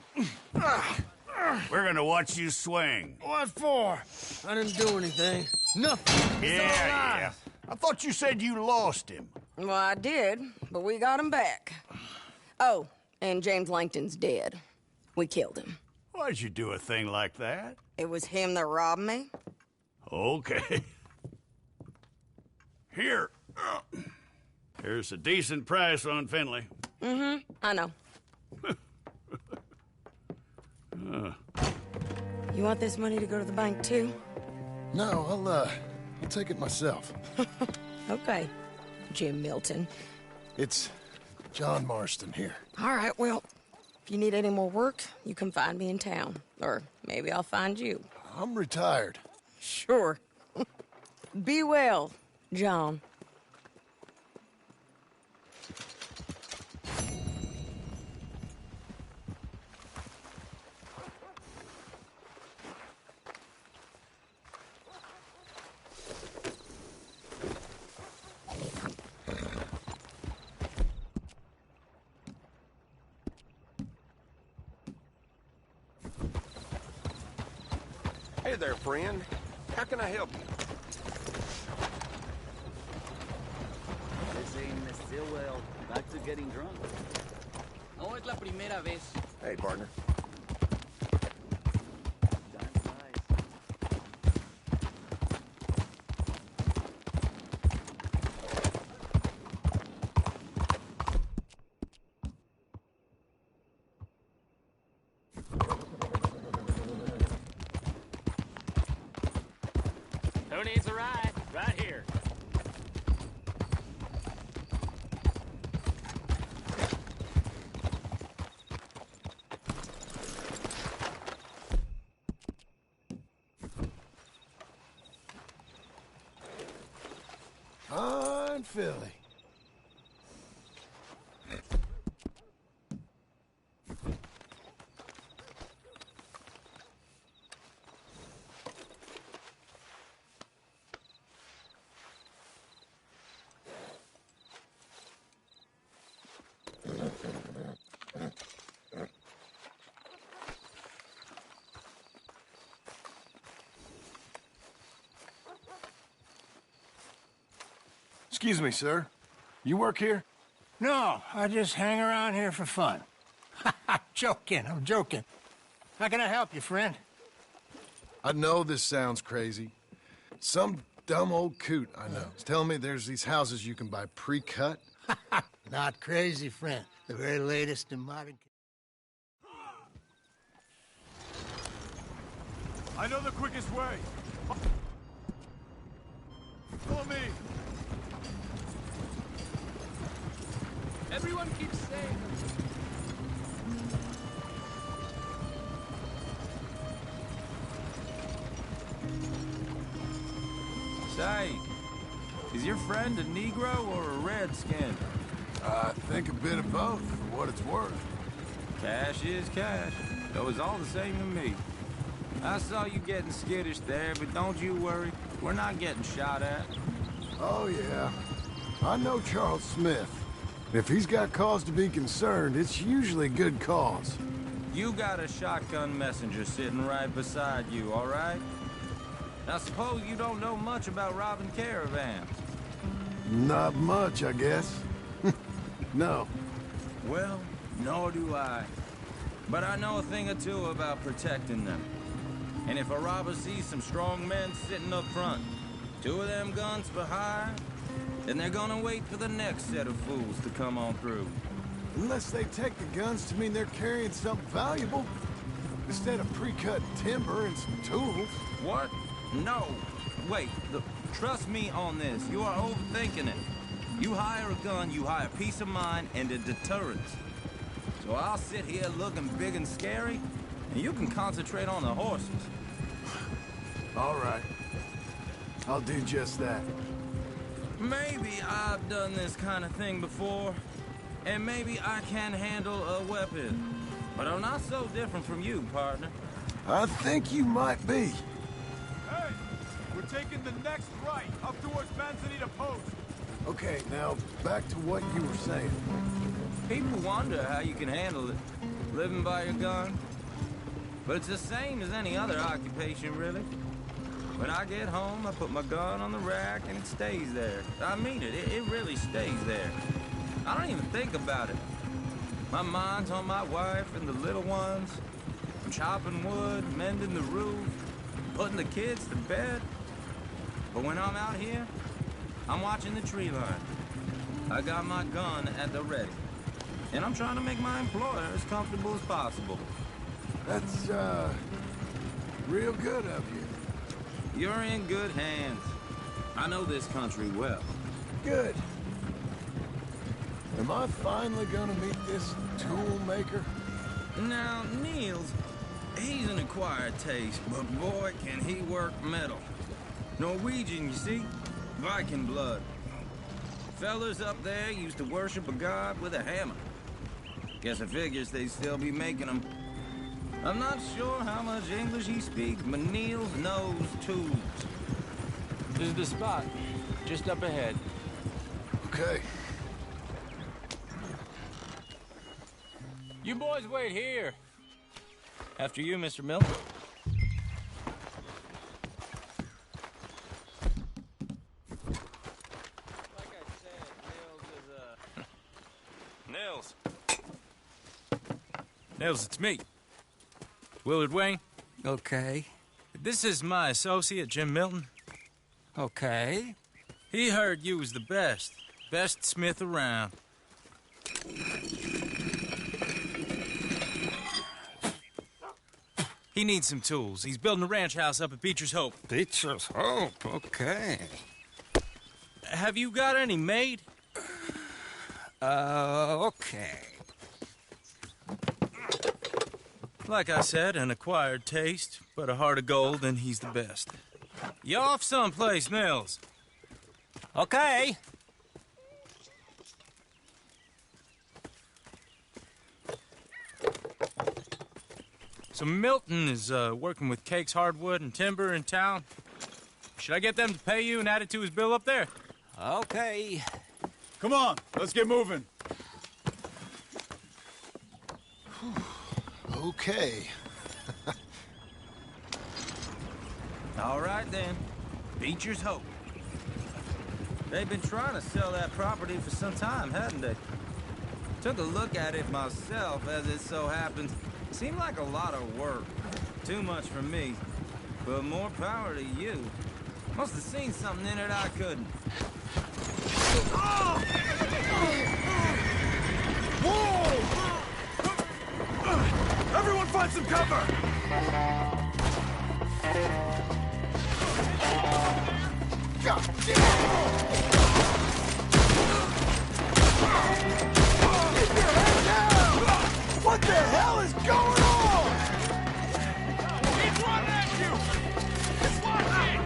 We're gonna watch you swing. What for? I didn't do anything. Nothing. It's all Yeah. lies. I thought you said you lost him. Well, I did, but we got him back. Oh, And James Langton's dead. We killed him. Why'd you do a thing like that? It was him that robbed me. Okay. Here. Here's a decent price on Finley. Mm-hmm. I know. You want this money to go to the bank, too? No, I'll take it myself. Okay, Jim Milton. It's John Marston here. All right, well, if you need any more work, you can find me in town. Or maybe I'll find you. I'm retired. Sure. Be well, John. Hey there, friend. How can I help you? This ain't still well. Back to getting drunk. No es la primera vez. Hey, partner. Who needs a ride? Right here. Fine Philly. Excuse me, sir. You work here? No, I just hang around here for fun. I'm joking. How can I help you, friend? I know this sounds crazy. Some dumb old coot I know is telling me there's these houses you can buy pre-cut. Not crazy, friend. The very latest in modern... I know the quickest way. Follow me. Everyone keeps saying. Say, is your friend a Negro or a Redskin? I think a bit of both, for what it's worth. Cash is cash. Though it's all the same to me. I saw you getting skittish there, but don't you worry. We're not getting shot at. Oh, yeah. I know Charles Smith. If he's got cause to be concerned, it's usually good cause. You got a shotgun messenger sitting right beside you, all right? Now, suppose you don't know much about robbing caravans. Not much, I guess. No. Well, nor do I. But I know a thing or two about protecting them. And if a robber sees some strong men sitting up front, 2 of them guns behind, then they're gonna wait for the next set of fools to come on through. Unless they take the guns to mean they're carrying something valuable. Instead of pre-cut timber and some tools. What? No. Wait, look, trust me on this. You are overthinking it. You hire a gun, you hire peace of mind and a deterrence. So I'll sit here looking big and scary, and you can concentrate on the horses. All right. I'll do just that. Maybe I've done this kind of thing before, and maybe I can handle a weapon. But I'm not so different from you, partner. I think you might be. Hey, we're taking the next right up towards Manzanita Post. Okay, now back to what you were saying. People wonder how you can handle it, living by your gun. But it's the same as any other occupation, really. When I get home, I put my gun on the rack and it stays there. I mean it really stays there. I don't even think about it. My mind's on my wife and the little ones. I'm chopping wood, mending the roof, putting the kids to bed. But when I'm out here, I'm watching the tree line. I got my gun at the ready. And I'm trying to make my employer as comfortable as possible. That's, real good of you. You're in good hands. I know this country well. Good. Am I finally gonna meet this tool maker? Now, Niels, he's an acquired taste, but boy, can he work metal. Norwegian, you see? Viking blood. Fellas up there used to worship a god with a hammer. Guess it figures they'd still be making them. I'm not sure how much English he speaks, but Niels knows tools. This is the spot, just up ahead. Okay. You boys wait here. After you, Mr. Milton. Nils. Nils, it's me. Willard Wayne. Okay. This is my associate, Jim Milton. Okay. He heard you was the best smith around. He needs some tools. He's building a ranch house up at Beecher's Hope. Beecher's Hope, okay. Have you got any made? Okay. Like I said, an acquired taste, but a heart of gold, and he's the best. You off someplace, Nils? Okay. So Milton is working with Cake's Hardwood and Timber in town. Should I get them to pay you and add it to his bill up there? Okay. Come on, let's get moving. Okay. All right, then. Beecher's Hope. They've been trying to sell that property for some time, hadn't they? Took a look at it myself, as it so happens. Seemed like a lot of work. Too much for me. But more power to you. Must have seen something in it I couldn't. Whoa! Everyone find some cover! God damn! Keep your head down! What the hell is going on? He's running at you! It's watching!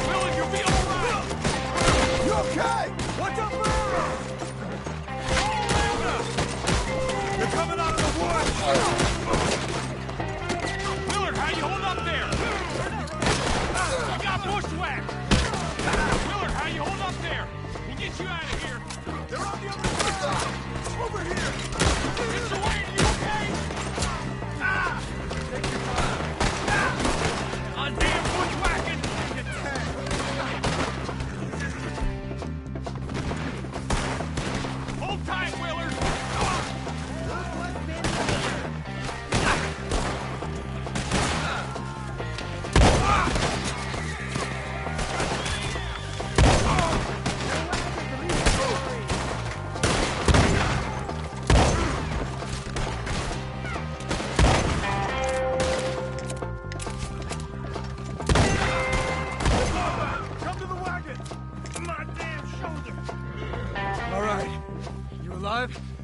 Will, you'll be all right! You okay? What's up, Murray? They're coming out of the woods! Willard, how you hold up there? You got bushwhacked! Willard, how you hold up there? We'll get you out of here. They're on the other side! Over here! Mr. Wayne, you okay? Ah! Take your time. Ah! On damn bushwhacking! Hold tight, Willard!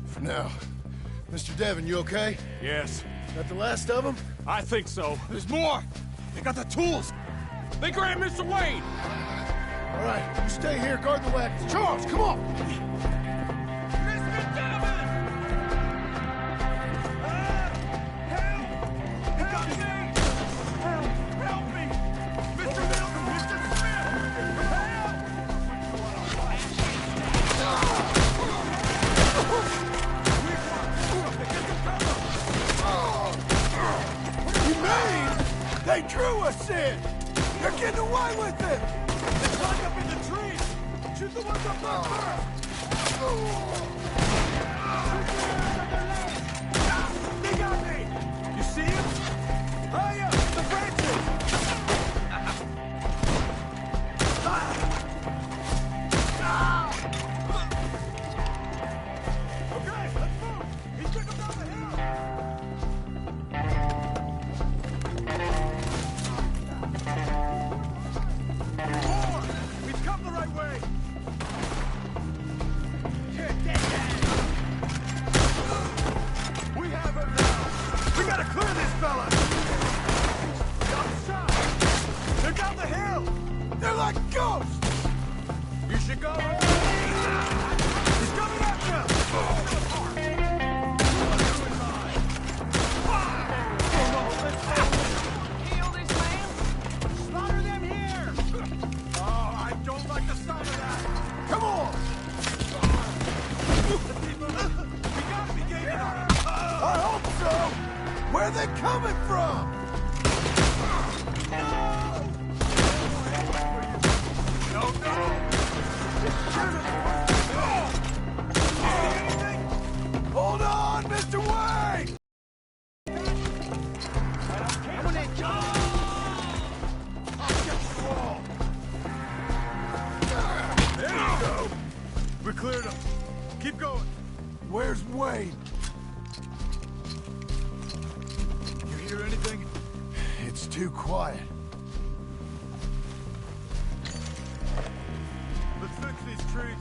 For now. Mr. Devon, you okay? Yes. That the last of them? I think so. There's more! They got the tools! They grabbed Mr. Wayne! All right, you stay here, guard the wagons. Charles, come on! Mr. Devon! Help! Help me! Help me! Mr. Milton! Mr. Smith! Help! You mean they drew us in? They're getting away with it! They climb up in the trees! Shoot the ones up there first! They got me! You see him? High up! The branches! Okay, let's move! He's trickling down the hill! Forward! He's come the right way! We have him now! We gotta clear this fella! Got the shot! They're down the hill! They're like ghosts! You should go! He's coming after us! Heal this man! Slaughter them here! Oh, I don't like the sound of that! Come on! We gotta be gaining on him! I hope so! Where are they coming from? No, no! Hold on, Mr. Wayne! Come on, John! I'll get you all! There you go! We cleared him. Keep going. Where's Wayne? You hear anything? It's too quiet. Let's fix these trees.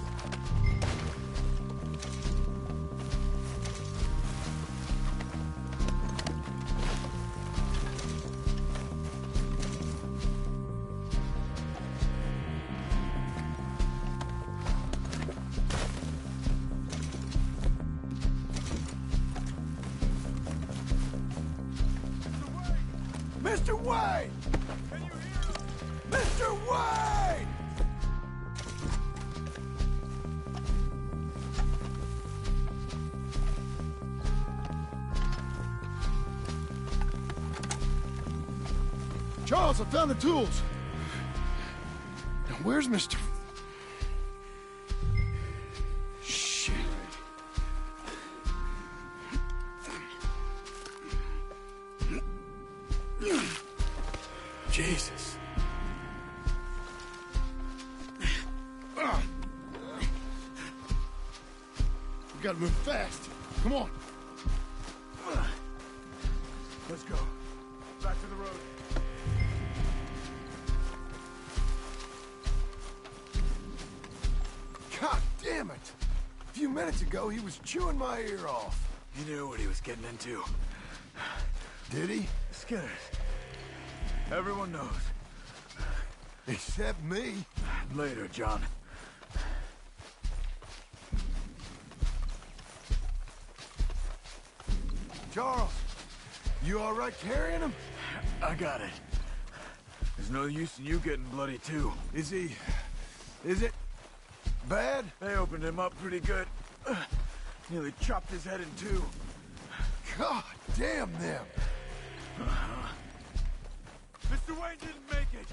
Mr. Wayne! Can you hear us? Mr. Wayne! Charles, I found the tools. Now, where's Mr. Shit. Jesus. We gotta move fast. Come on. Let's go. Back to the road. God damn it! A few minutes ago, he was chewing my ear off. He knew what he was getting into. Did he? Skinners. Everyone knows. Except me. Later, John. Charles, you all right carrying him? I got it. There's no use in you getting bloody, too. Is it bad? They opened him up pretty good. Nearly chopped his head in two. God damn them. Mr. Wayne didn't make it.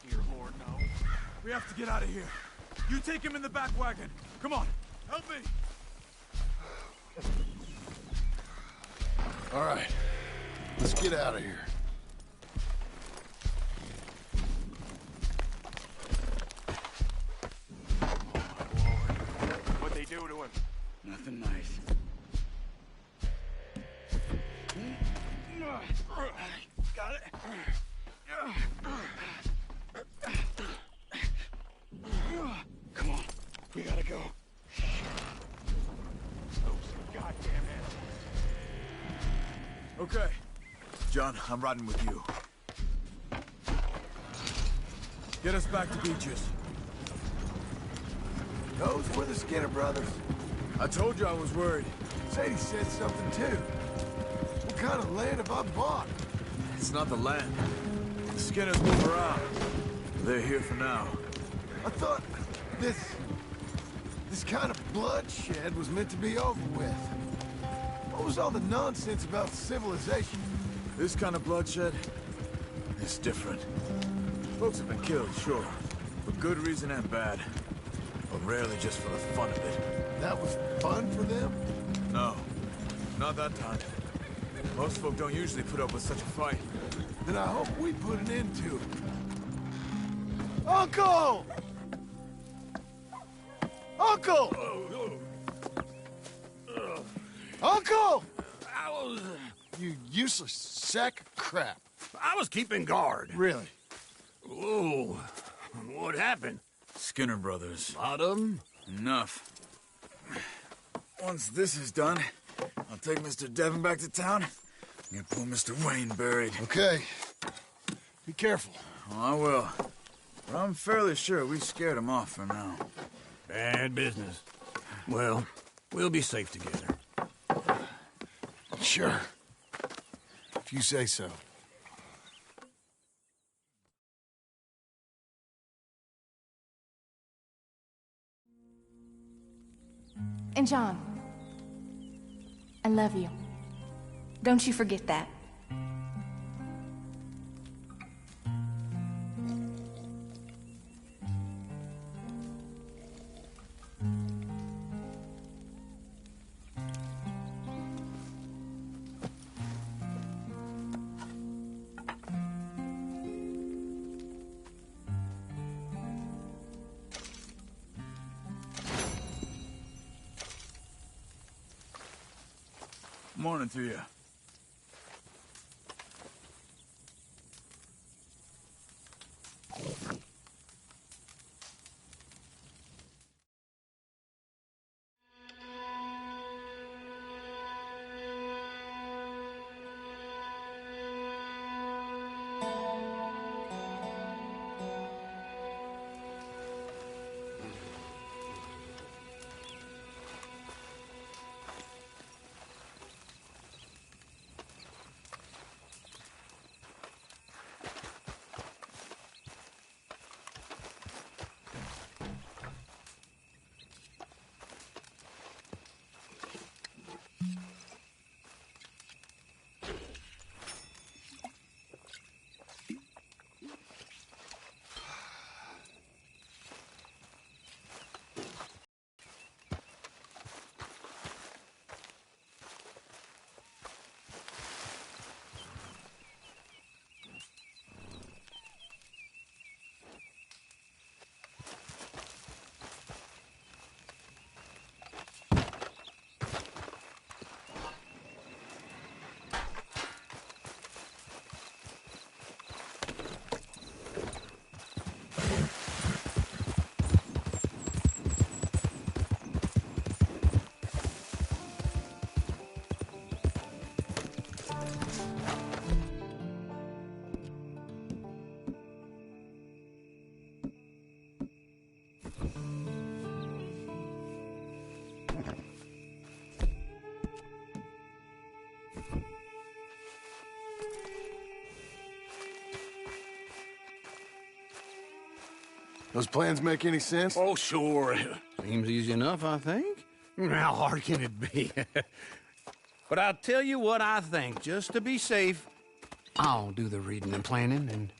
Dear Lord, no. We have to get out of here. You take him in the back wagon. Come on, help me. All right, let's get out of here. What'd they do to him? Nothing nice. Got it. Come on, we gotta go. Those goddamn animals. Okay. John, I'm riding with you. Get us back to Beaches. Those were the Skinner brothers. I told you I was worried. Sadie said something too. What kind of land have I bought? It's not the land. The Skinners move around. They're here for now. I thought this kind of bloodshed was meant to be over with. What was all the nonsense about civilization? This kind of bloodshed is different. Folks have been killed, sure. For good reason and bad. But rarely just for the fun of it. That was fun for them? No, not that time. Most folk don't usually put up with such a fight. Then I hope we put an end to it. Uncle! Uncle! Uncle! You useless sack of crap. I was keeping guard. Really? Oh, what happened? Skinner brothers. Lot of them? Enough. Once this is done, I'll take Mr. Devon back to town and get poor Mr. Wayne buried. Okay. Be careful. Oh, I will. But I'm fairly sure we scared him off for now. Bad business. Well, we'll be safe together. Sure. If you say so. And John, I love you. Don't you forget that. Morning to you. Those plans make any sense? Oh, sure. Seems easy enough, I think. How hard can it be? But I'll tell you what I think, just to be safe. I'll do the reading and planning, and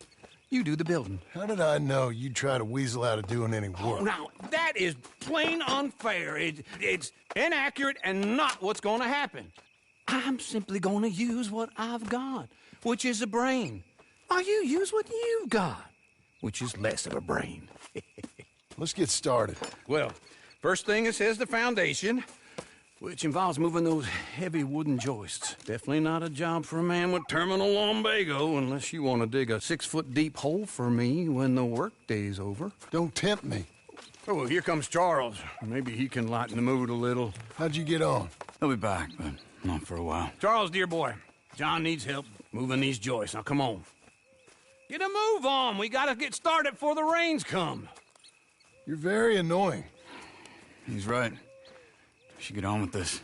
you do the building. How did I know you'd try to weasel out of doing any work? Oh, now, that is plain unfair. It's inaccurate and not what's going to happen. I'm simply going to use what I've got, which is a brain. While you use what you've got, which is less of a brain. Let's get started. Well, first thing it says the foundation, which involves moving those heavy wooden joists. Definitely not a job for a man with terminal lumbago, unless you want to dig a 6-foot deep hole for me when the workday's over. Don't tempt me. Oh, here comes Charles. Maybe he can lighten the mood a little. How'd you get on? He'll be back, but not for a while. Charles, dear boy, John needs help moving these joists. Now, come on. Get a move on. We gotta get started before the rains come. You're very annoying. He's right. We should get on with this.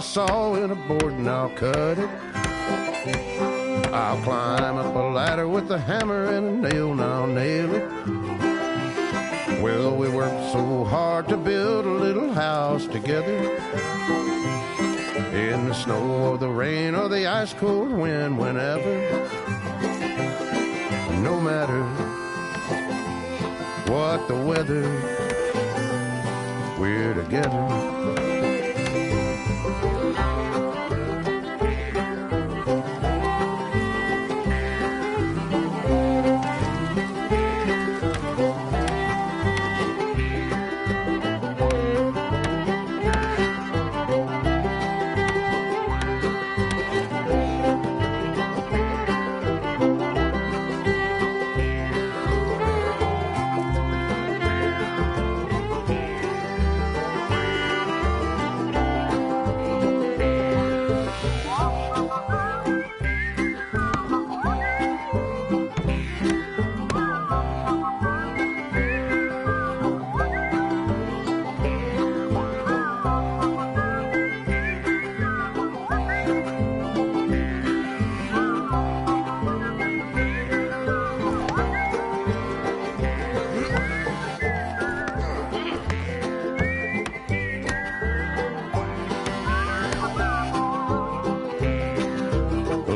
a saw and a board and I'll cut it. I'll climb up a ladder with a hammer and a nail and I'll nail it. Well, we worked so hard to build a little house together. In the snow or the rain or the ice cold wind, whenever. No matter what the weather, we're together.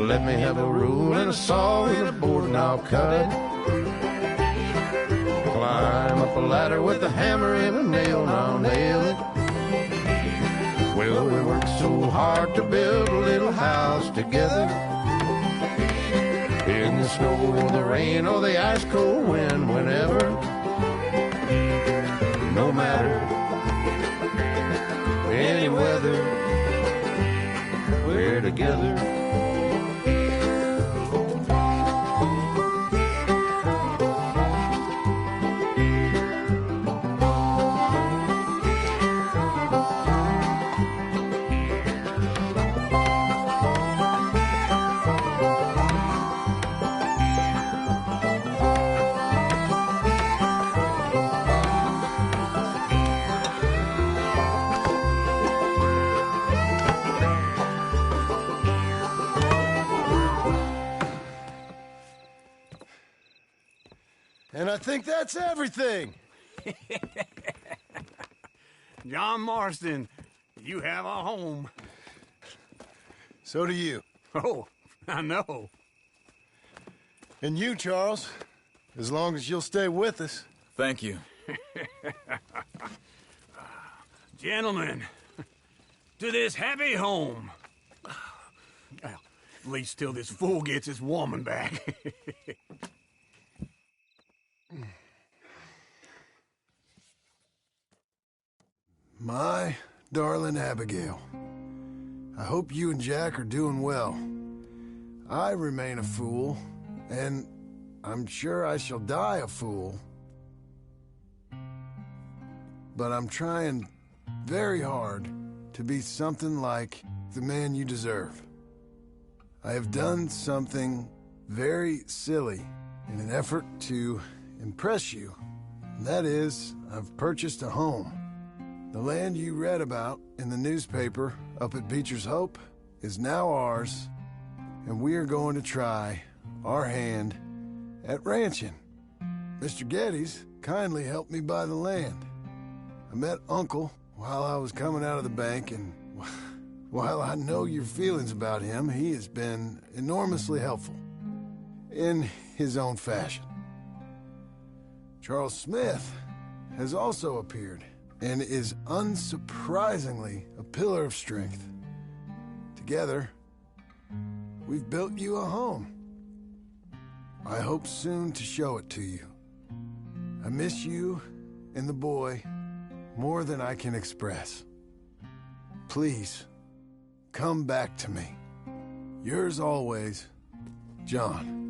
Let me have a rule and a saw and a board and I'll cut it. Climb up a ladder with a hammer and a nail and I'll nail it. Well, we worked so hard to build a little house together. In the snow or the rain or the ice cold wind, whenever. No matter any weather, we're together. And I think that's everything. John Marston, you have a home. So do you. Oh, I know. And you, Charles, as long as you'll stay with us. Thank you. Gentlemen, to this happy home. Well, at least till this fool gets his woman back. My darling Abigail, I hope you and Jack are doing well. I remain a fool, and I'm sure I shall die a fool. But I'm trying very hard to be something like the man you deserve. I have done something very silly in an effort to impress you. And that is, I've purchased a home. The land you read about in the newspaper up at Beecher's Hope is now ours, and we are going to try our hand at ranching. Mr. Geddes kindly helped me buy the land. I met Uncle while I was coming out of the bank, and while I know your feelings about him, he has been enormously helpful in his own fashion. Charles Smith has also appeared and is unsurprisingly a pillar of strength. Together, we've built you a home. I hope soon to show it to you. I miss you and the boy more than I can express. Please, come back to me. Yours always, John.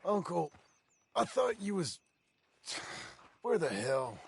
Uncle, I thought you was... Where the hell?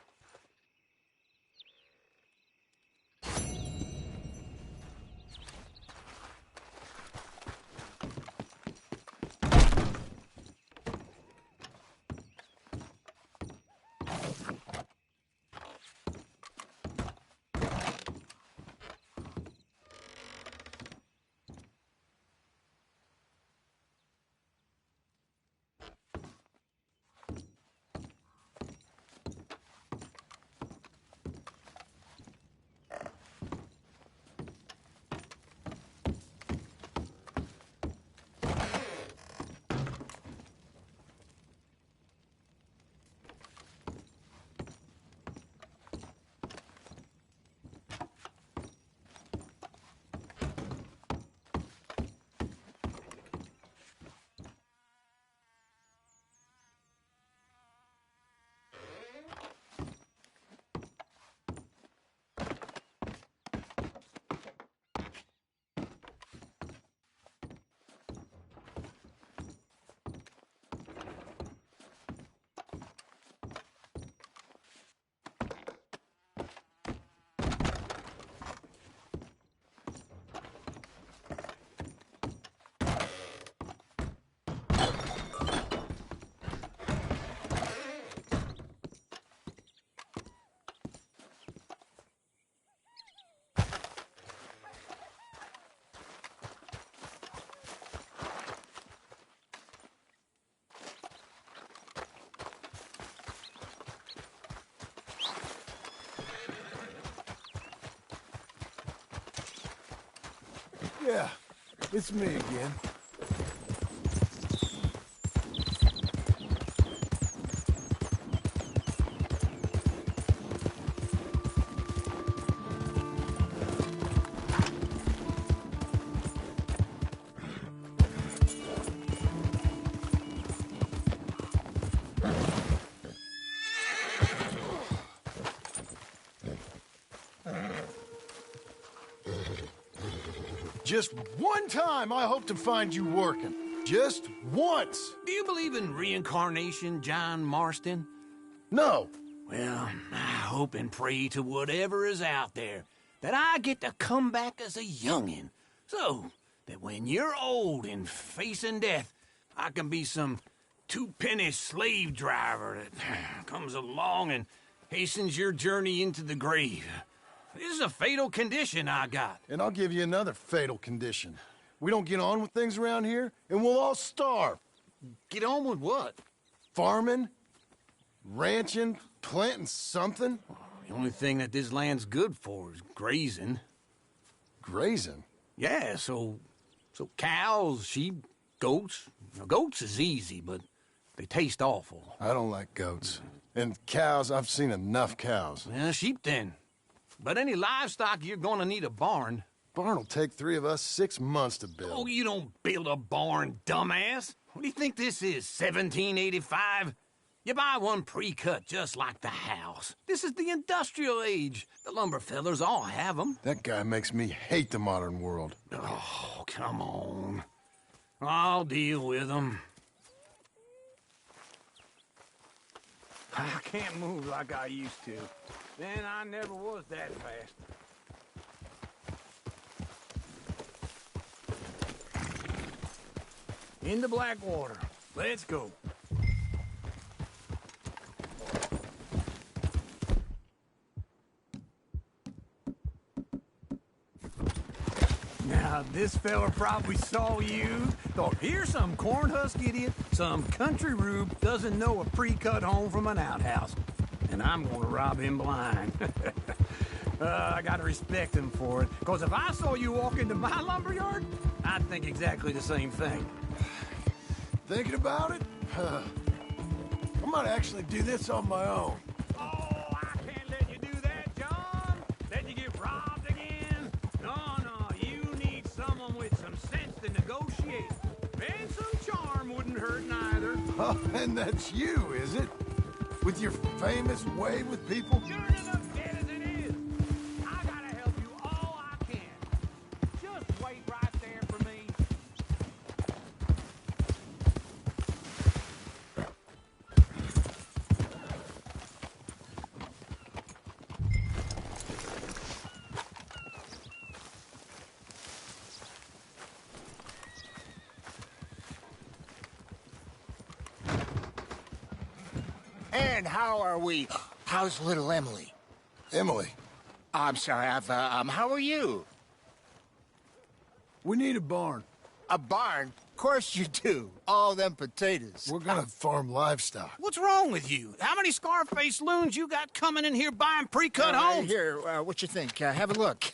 Yeah, it's me again. Just one time I hope to find you working. Just once. Do you believe in reincarnation, John Marston? No. Well, I hope and pray to whatever is out there that I get to come back as a youngin', so that when you're old and facing death, I can be some two-penny slave driver that comes along and hastens your journey into the grave. This is a fatal condition I got. And I'll give you another fatal condition. We don't get on with things around here, and we'll all starve. Get on with what? Farming, ranching, planting something. The only thing that this land's good for is grazing. Grazing? Yeah, so cows, sheep, goats. Now, goats is easy, but they taste awful. I don't like goats. And cows, I've seen enough cows. Yeah, sheep then. But any livestock, you're gonna need a barn. Barn will take 3 of us 6 months to build. Oh, you don't build a barn, dumbass. What do you think this is, 1785? You buy one pre-cut just like the house. This is the industrial age. The lumber fellers all have them. That guy makes me hate the modern world. Oh, come on. I'll deal with them. I can't move like I used to. Then I never was that fast. Into Blackwater. Let's go. Now, this fella probably saw you, thought, here's some cornhusk idiot, some country rube doesn't know a pre-cut home from an outhouse. And I'm gonna rob him blind. I gotta respect him for it, because if I saw you walk into my lumberyard, I'd think exactly the same thing. Thinking about it? I might actually do this on my own. Oh, I can't let you do that, John. Let you get robbed again. No, you need someone with some sense to negotiate. And some charm wouldn't hurt neither. Oh, and that's you, is it? With your famous way with people? You're enough dead as it is. I gotta help you all I can. Just wait right there for me. And how are we? How's little Emily? Emily? I'm sorry, how are you? We need a barn. A barn? Of course you do. All them potatoes. We're gonna farm livestock. What's wrong with you? How many Scarface loons you got coming in here buying pre-cut homes? Here, what you think? Have a look.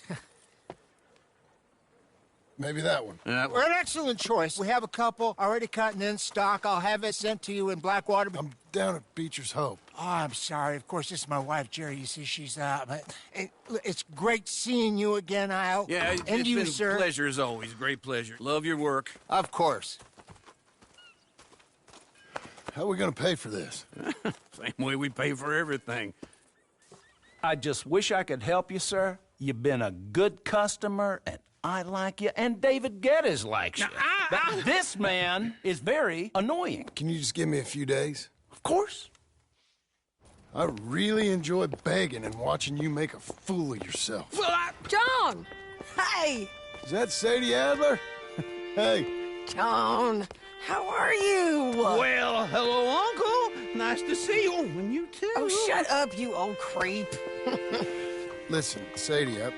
Maybe that one. We're an excellent choice. We have a couple already cut and in stock. I'll have it sent to you in Blackwater. I'm down at Beecher's Hope. Oh, I'm sorry. Of course, this is my wife, Jerry. You see, she's it's great seeing you again, Al. Yeah, and it's you, been sir. a pleasure as always. Great pleasure. Love your work. Of course. How are we gonna pay for this? Same way we pay for everything. I just wish I could help you, sir. You've been a good customer, and I like you, and David Geddes likes you. But this man is very annoying. Can you just give me a few days? Of course. I really enjoy begging and watching you make a fool of yourself. John! Hey! Is that Sadie Adler? Hey. John, how are you? Well, hello, Uncle. Nice to see you. And you too. Oh, shut up, you old creep. Listen, Sadie, you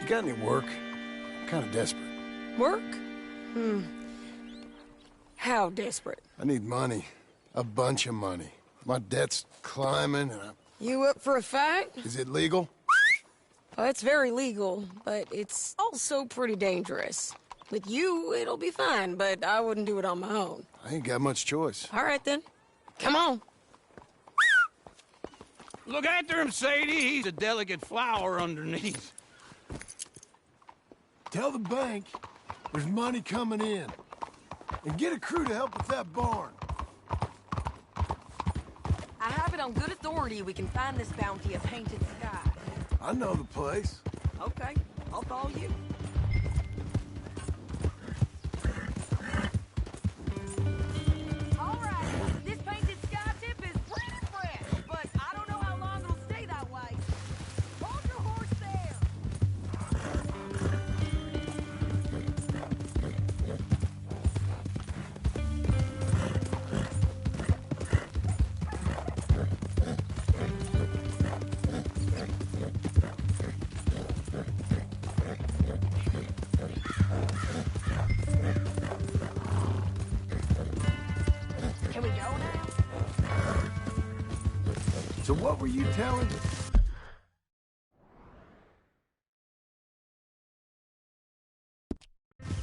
got any work? I'm kind of desperate. Work? How desperate? I need money. A bunch of money. My debt's climbing and You up for a fight? Is it legal? Well, it's very legal, but it's also pretty dangerous. With you, it'll be fine, but I wouldn't do it on my own. I ain't got much choice. All right, then. Come on. Look after him, Sadie. He's a delicate flower underneath. Tell the bank there's money coming in. And get a crew to help with that barn. I have it on good authority we can find this bounty of Painted Sky. I know the place. Okay, I'll follow you. All right, this Painted Sky tip is pretty fresh, but I don't know how long it'll stay that way. Hold your horse there. Can we go now? So what were you telling?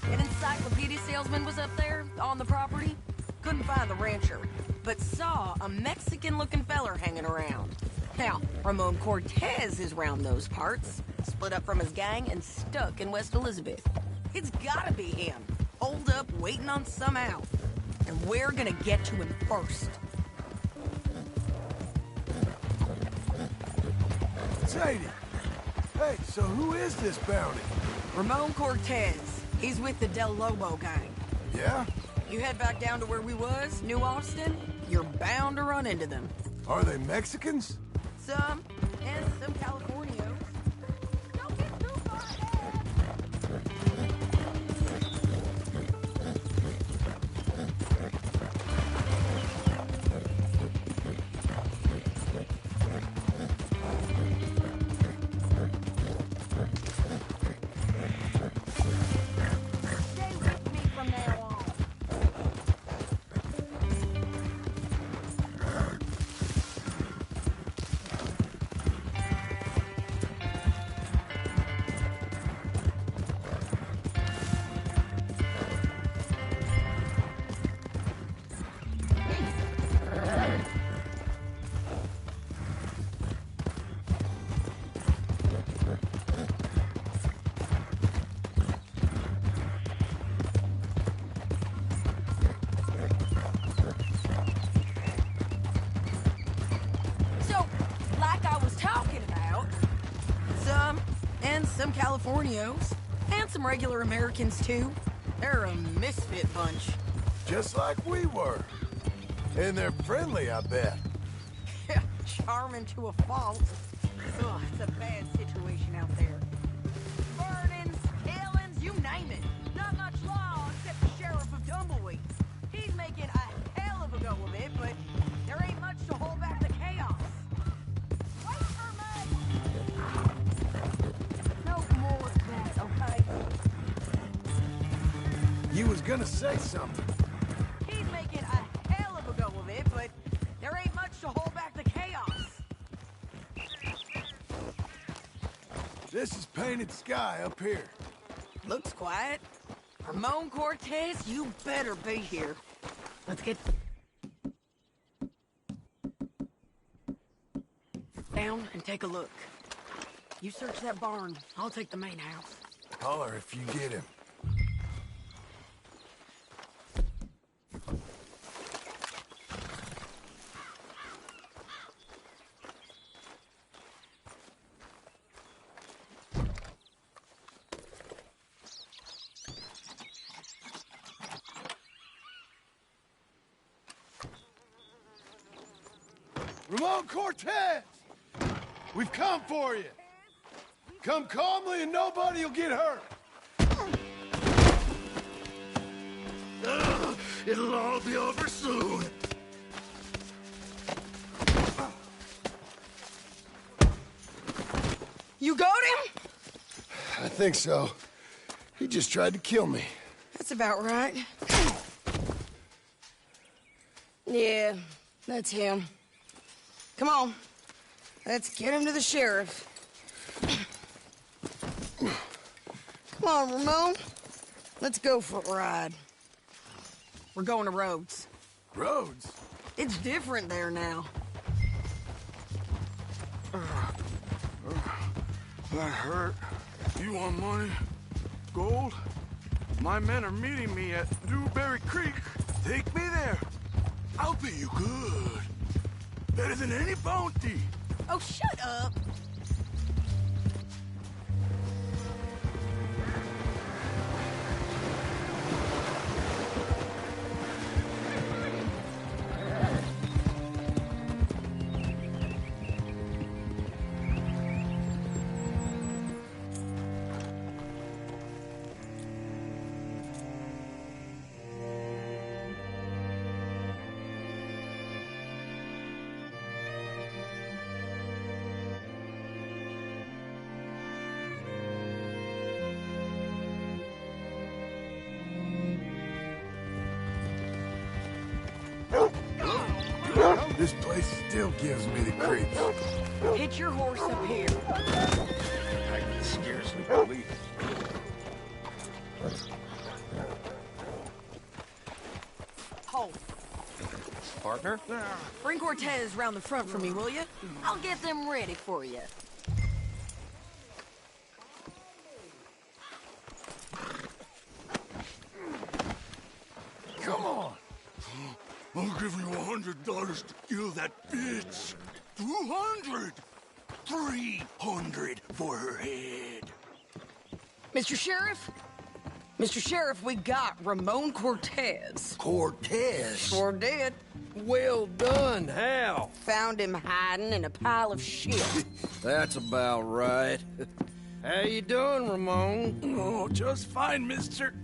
An encyclopedia salesman was up there on the property. Couldn't find the rancher, but saw a Mexican-looking feller hanging around. Now, Ramon Cortez is round those parts, split up from his gang and stuck in West Elizabeth. It's gotta be him, holed up waiting on some out. And we're gonna get to him first. Sadie. Hey, so who is this bounty? Ramon Cortez. He's with the Del Lobo gang. Yeah? You head back down to where we was, New Austin, you're bound to run into them. Are they Mexicans? Some, and some Californios. Don't get too far ahead. Stay with me from now on. So, like I was talking about, some Californios, and some regular Americans too. They're a misfit bunch. Just like we were. And they're friendly, I bet. Charming to a fault. Ugh, it's a bad situation out there. Burnings, killings, you name it. Not much law except the sheriff of Tumbleweed. He's making a hell of a go of it, but there ain't much to hold gonna say something. He's making a hell of a go of it, but there ain't much to hold back the chaos. This is painted sky up here. Looks quiet. Ramon Cortez, you better be here. Let's get down and take a look. You search that barn. I'll take the main house. Holler if you get him. Ramon Cortez! We've come for you! Come calmly and nobody will get hurt! It'll all be over soon. You got him? I think so. He just tried to kill me. That's about right. Yeah, that's him. Come on. Let's get him to the sheriff. Come on, Ramon. Let's go for a ride. We're going to Rhodes. Rhodes? It's different there now. That hurt. You want money? Gold? My men are meeting me at Newberry Creek. Take me there. I'll pay you good. Better than any bounty. Oh, shut up. This place still gives me the creeps. Hit your horse up here. I can scarcely believe it. Hold. Partner? Bring Cortez round the front for me, will you? I'll get them ready for you. Come on. I'll give you $100 to kill that bitch. 200. 300 for her head. Mr. Sheriff? Mr. Sheriff, we got Ramon Cortez. Cortez? Sure did. Well done. How? Found him hiding in a pile of shit. That's about right. How you doing, Ramon? Oh, just fine, mister.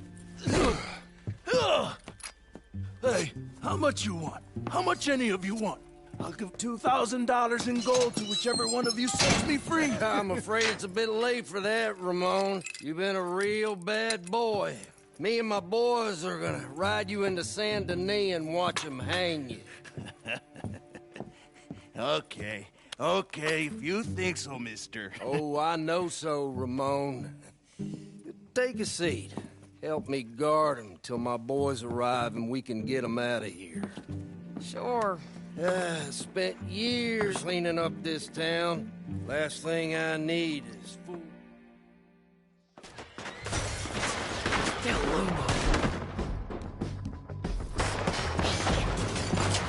Hey, how much you want? How much any of you want? I'll give $2,000 in gold to whichever one of you sets me free. I'm afraid it's a bit late for that, Ramon. You've been a real bad boy. Me and my boys are gonna ride you into Saint Denis and watch them hang you. Okay, if you think so, mister. Oh, I know so, Ramon. Take a seat. Help me guard him till my boys arrive and we can get them out of here. Sure. Spent years cleaning up this town. Last thing I need is food.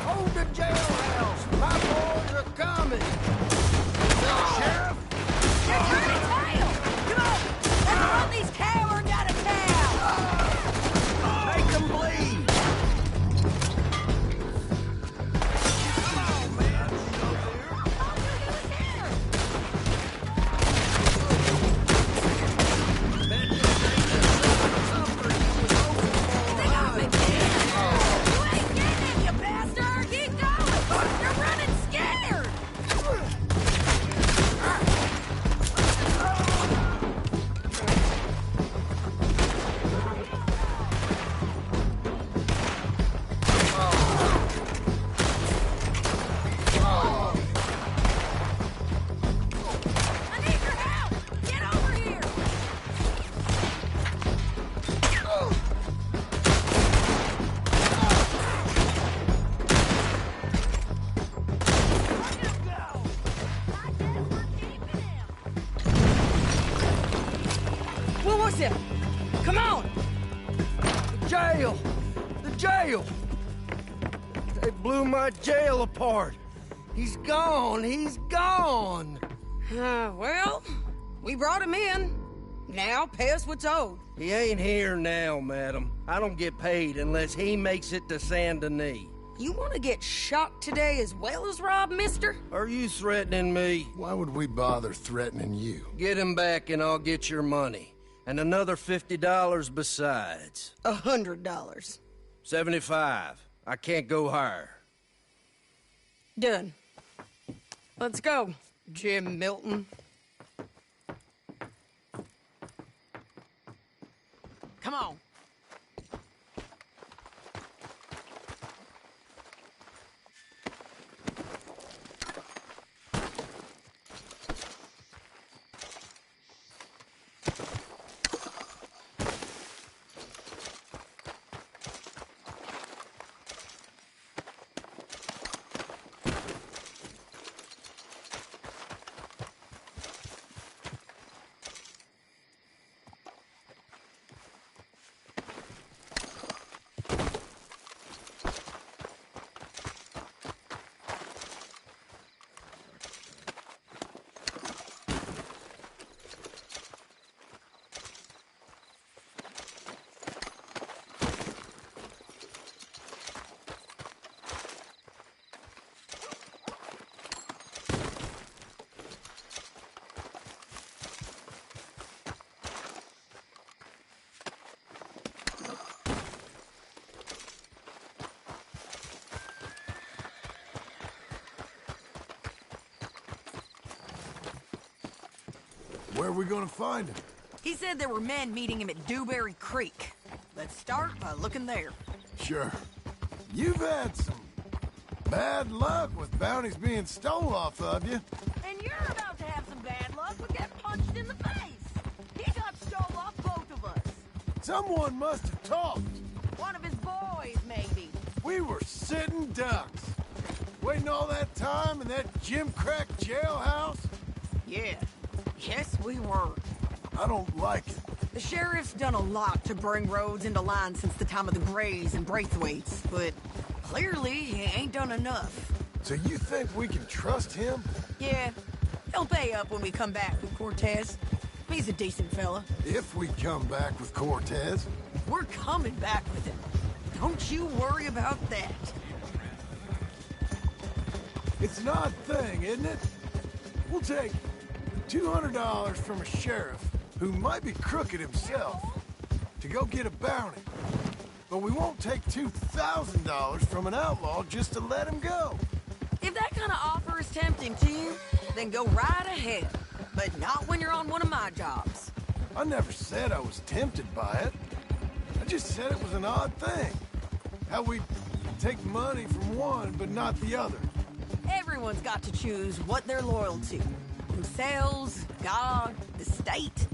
Hold the jailhouse! My boys are coming! Sheriff! You're turning tail! Come on! Let's run these cowards out of town! Make them bleed! jail! They blew my jail apart. He's gone. He's gone. Well, we brought him in. Now pay us what's owed. He ain't here now, madam. I don't get paid unless he makes it to Saint Denis. You want to get shot today as well as rob, mister? Are you threatening me? Why would we bother threatening you? Get him back and I'll get your money. And another $50 besides. $100. 75. I can't go higher. Done. Let's go, Jim Milton. Come on. Where are we gonna find him? He said there were men meeting him at Dewberry Creek. Let's start by looking there. Sure. You've had some bad luck with bounties being stole off of you. And you're about to have some bad luck with getting punched in the face. He got stole off both of us. Someone must have talked. One of his boys, maybe. We were sitting ducks. Waiting all that time in that gimcrack jailhouse? Yeah. Yes, we were. I don't like it. The sheriff's done a lot to bring roads into line since the time of the Grays and Braithwaites, but clearly he ain't done enough. So you think we can trust him? Yeah. He'll pay up when we come back with Cortez. He's a decent fella. If we come back with Cortez. We're coming back with him. Don't you worry about that. It's an odd thing, isn't it? We'll take $200 from a sheriff who might be crooked himself to go get a bounty. But we won't take $2,000 from an outlaw just to let him go. If that kind of offer is tempting to you, then go right ahead. But not when you're on one of my jobs. I never said I was tempted by it. I just said it was an odd thing. How we take money from one but not the other. Everyone's got to choose what they're loyal to. Themselves, God, the state.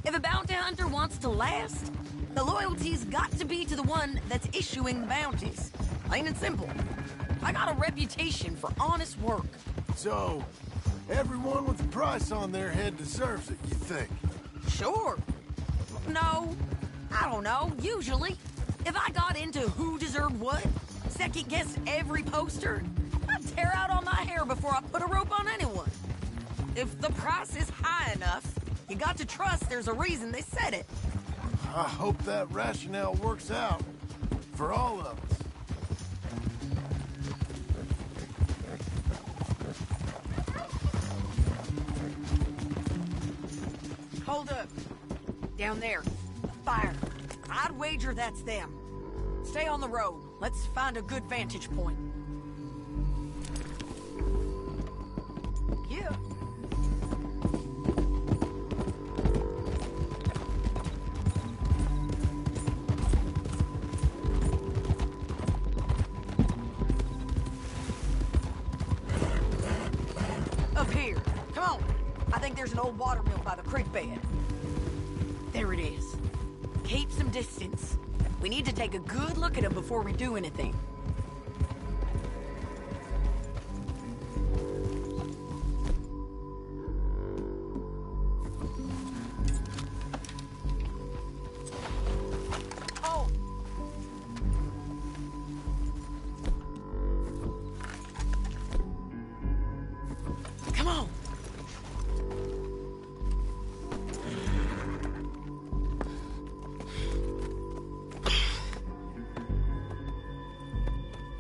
If a bounty hunter wants to last, the loyalty's got to be to the one that's issuing the bounties. Plain and simple. I got a reputation for honest work. So, everyone with a price on their head deserves it, you think? Sure. No, I don't know, usually. If I got into who deserved what, second-guessed every poster, I'd tear out all my hair before I put a rope on anyone. If the price is high enough, you got to trust there's a reason they said it. I hope that rationale works out for all of us. Hold up. Down there. A fire. I'd wager that's them. Stay on the road. Let's find a good vantage point. Yeah. Up here. Come on. I think there's an old water mill by the creek bed. There it is. Keep some distance. We need to take a good look at him before we do anything.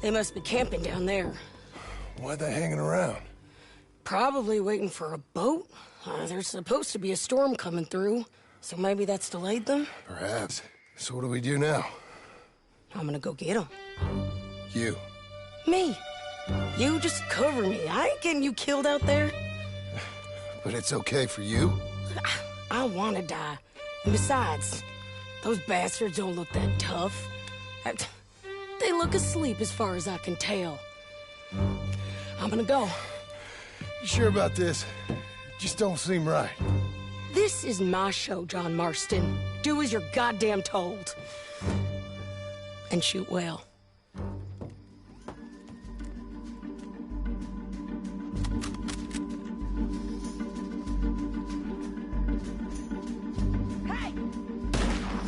They must be camping down there. Why are they hanging around? Probably waiting for a boat. There's supposed to be a storm coming through, so maybe that's delayed them? Perhaps. So what do we do now? I'm gonna go get them. You. Me. You just cover me. I ain't getting you killed out there. But it's okay for you? I wanna die. And besides, those bastards don't look that tough. They look asleep as far as I can tell. I'm gonna go. You sure about this? Just don't seem right. This is my show, John Marston. Do as you're goddamn told. And shoot well.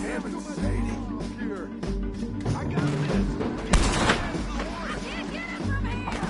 Damn it, Sadie. Here. I got this. I can't get it from here!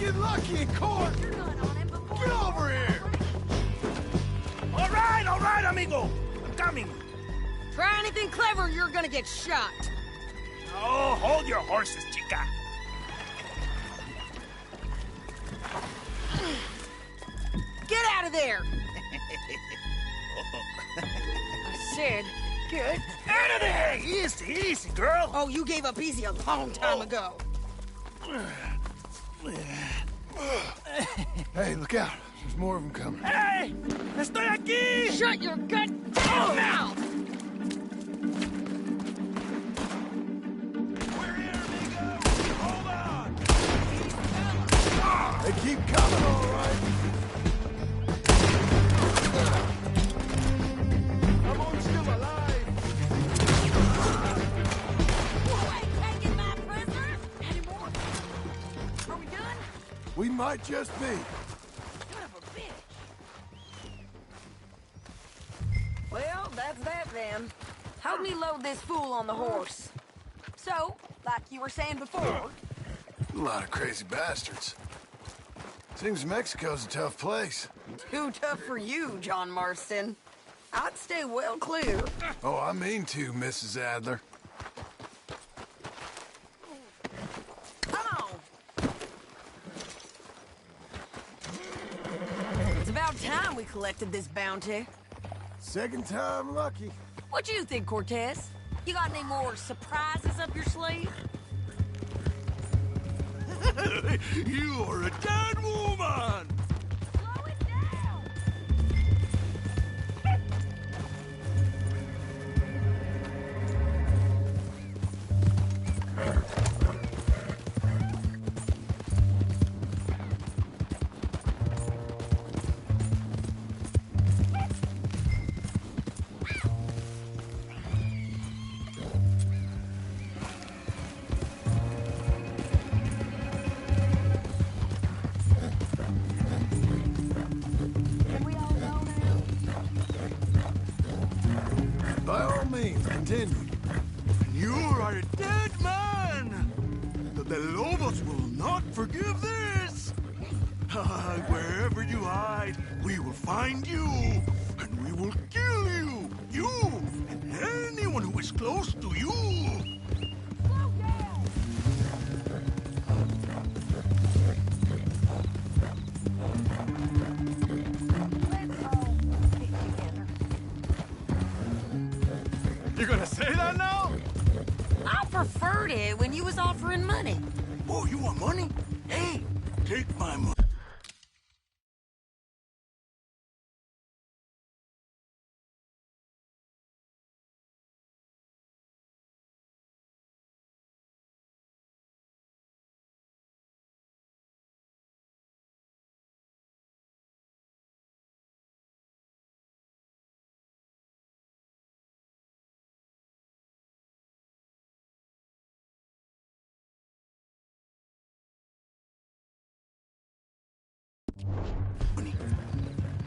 get lucky in court. Get over here. All right, amigo. I'm coming. Try anything clever, you're gonna get shot. Oh, hold your horses, chica. Get out of there! I said, get out of there! Easy, easy, girl. Oh, you gave up easy a long time ago. Hey, look out. There's more of them coming. Hey! Estoy aquí! Shut your goddamn mouth! They keep coming, all right. I'm on still alive. You ain't taking my prisoners anymore. Are we done? We might just be. Son of a bitch. Well, that's that then. Help me load this fool on the horse. So, like you were saying before. A lot of crazy bastards. Seems Mexico's a tough place. Too tough for you, John Marston. I'd stay well clear. Oh, I mean to, Mrs. Adler. Come on. It's about time we collected this bounty. Second time lucky. What you think, Cortez? You got any more surprises up your sleeve? You are a dead woman! Slow it down! By all means, continue. You are a dead man! The Lobos will not forgive this! Wherever you hide, we will find you, and we will kill you! You, and anyone who is close to you! Slow down! Let's all stick together. You gonna say that now? I preferred it when you was offering money. Oh, you want money? Hey, take my money.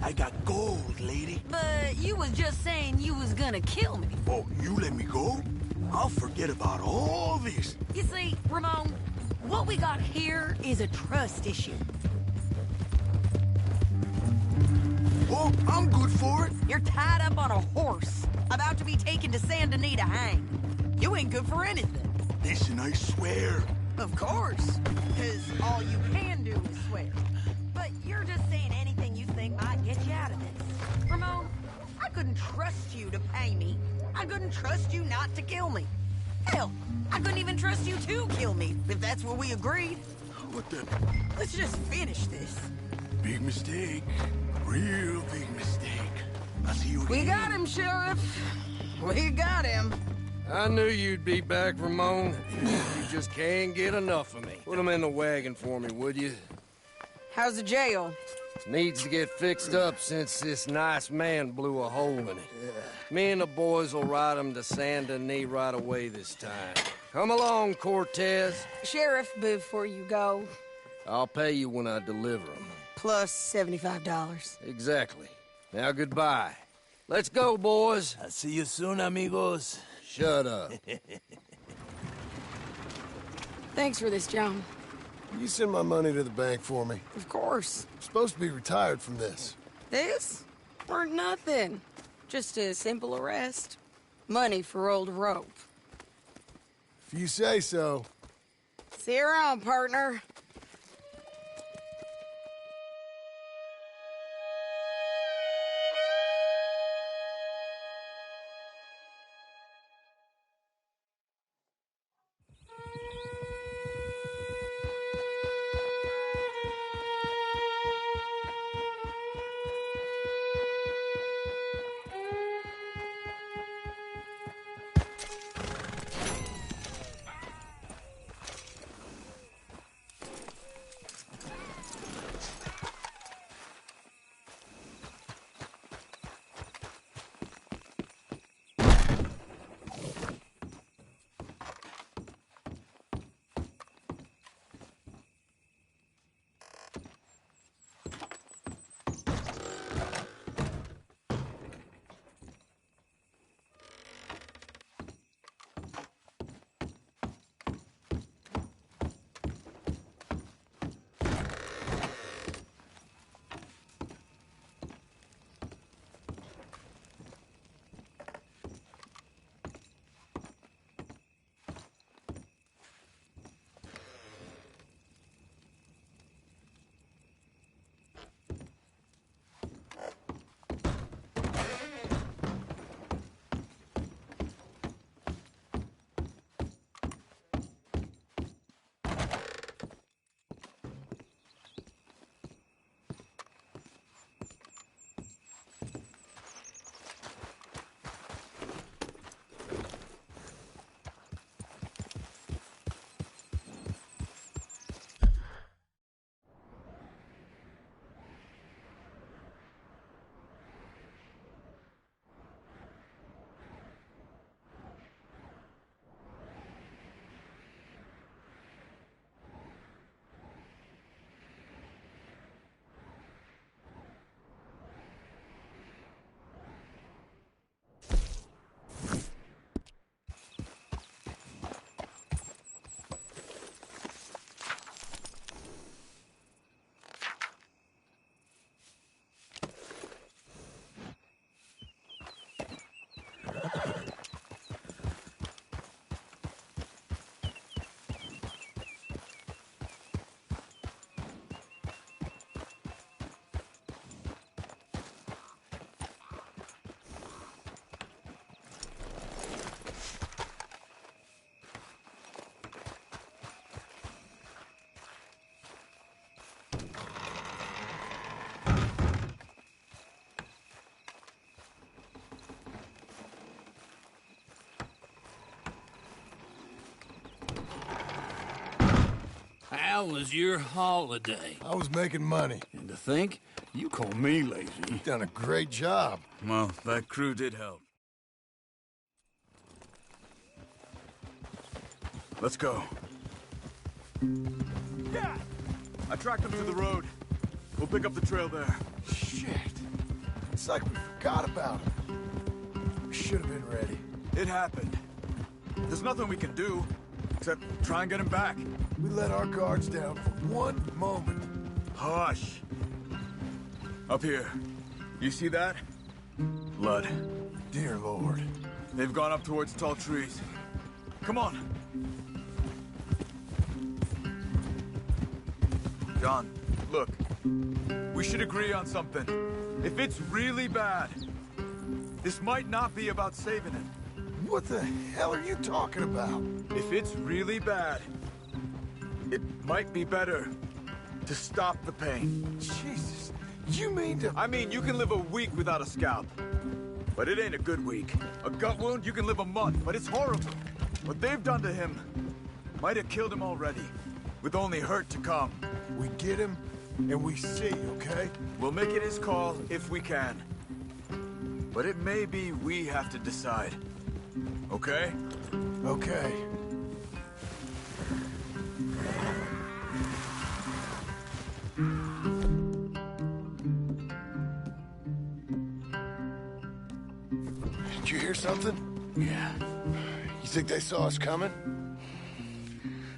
I got gold, lady. But you was just saying you was gonna kill me. Oh, you let me go? I'll forget about all this. You see, Ramon, what we got here is a trust issue. Oh, I'm good for it. You're tied up on a horse, about to be taken to Saint Denis to hang. You ain't good for anything. Listen, I swear. Of course, because all you can do is swear. But you're just saying anything you think might get you out of this. Ramon, I couldn't trust you to pay me. I couldn't trust you not to kill me. Hell, I couldn't even trust you to kill me, if that's what we agreed. What the? Let's just finish this. Big mistake. Real big mistake. I see you again. We got him, Sheriff. We got him. I knew you'd be back, Ramon. You just can't get enough of me. Put him in the wagon for me, would you? How's the jail? Needs to get fixed up since this nice man blew a hole in it. Me and the boys will ride him to Saint Denis right away this time. Come along, Cortez. Sheriff, before you go, I'll pay you when I deliver him. plus $75. Exactly. Now, goodbye. Let's go, boys. I'll see you soon, amigos. Shut up. Thanks for this, John. You send my money to the bank for me. Of course. I'm supposed to be retired from this. This? Weren't nothing. Just a simple arrest. Money for old rope. If you say so. See you around, partner. How was your holiday? I was making money. And to think, you call me lazy. You've done a great job. Well, that crew did help. Let's go. Yeah. I tracked them to the road. We'll pick up the trail there. Shit. It's like we forgot about him. We should have been ready. It happened. There's nothing we can do, except try and get him back. We let our guards down for one moment. Hush. Up here. You see that? Blood. Dear Lord. They've gone up towards tall trees. Come on. John, look. We should agree on something. If it's really bad, this might not be about saving it. What the hell are you talking about? If it's really bad, it might be better to stop the pain. Jesus, you mean to... I mean, you can live a week without a scalp, but it ain't a good week. A gut wound, you can live a month, but it's horrible. What they've done to him might have killed him already, with only hurt to come. We get him, and we see, okay? We'll make it his call if we can. But it may be we have to decide. Okay? Okay. Did you hear something? Yeah. You think they saw us coming?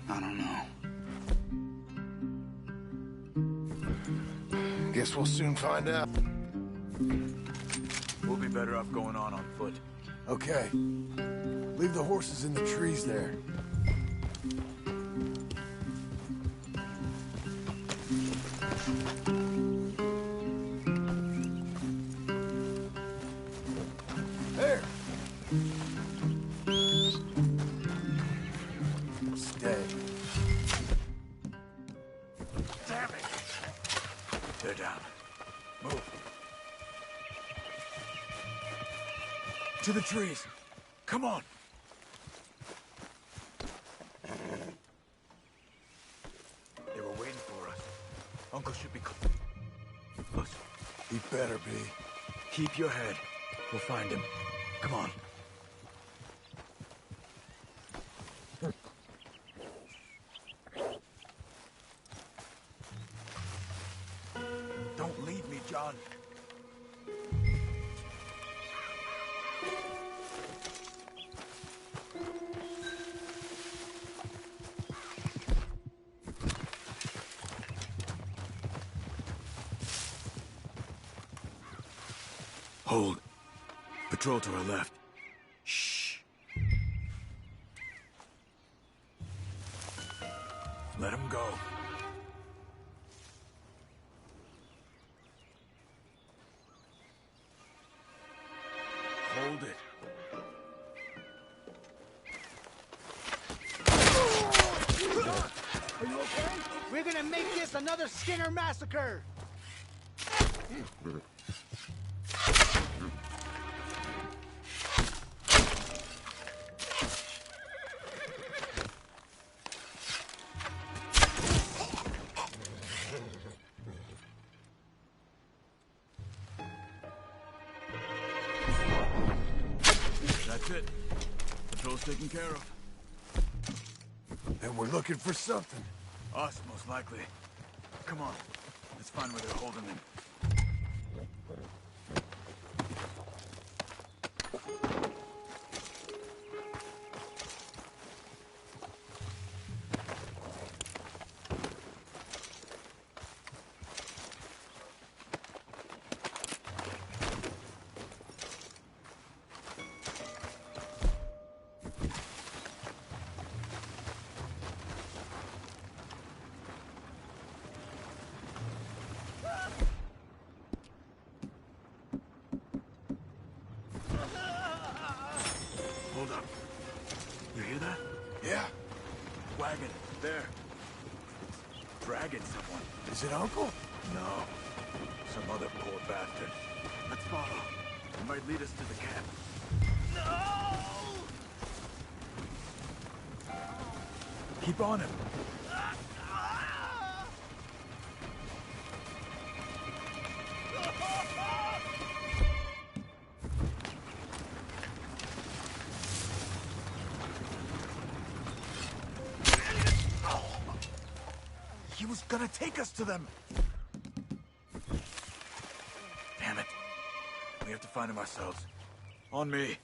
I don't know. Guess we'll soon find out. We'll be better off going on foot. Okay. Leave the horses in the trees there. There. Stay. Damn it! Tear down. Move. To the trees. Come on. They were waiting for us. Uncle should be close. He better be. Keep your head. We'll find him. Come on. Don't leave me, John. Hold. Patrol to our left. Shh. Let him go. Hold it. Are you okay? We're gonna make this another Skinner massacre! That's it. Patrol's taken care of. And we're looking for something. Us, most likely. Come on. Let's find where they're holding him. Hold up. You hear that? Yeah. Wagon. There. Dragging someone. Is it Uncle? No. Some other poor bastard. Let's follow. It might lead us to the camp. No! Keep on him. gonna take us to them! Damn it. We have to find them ourselves. On me.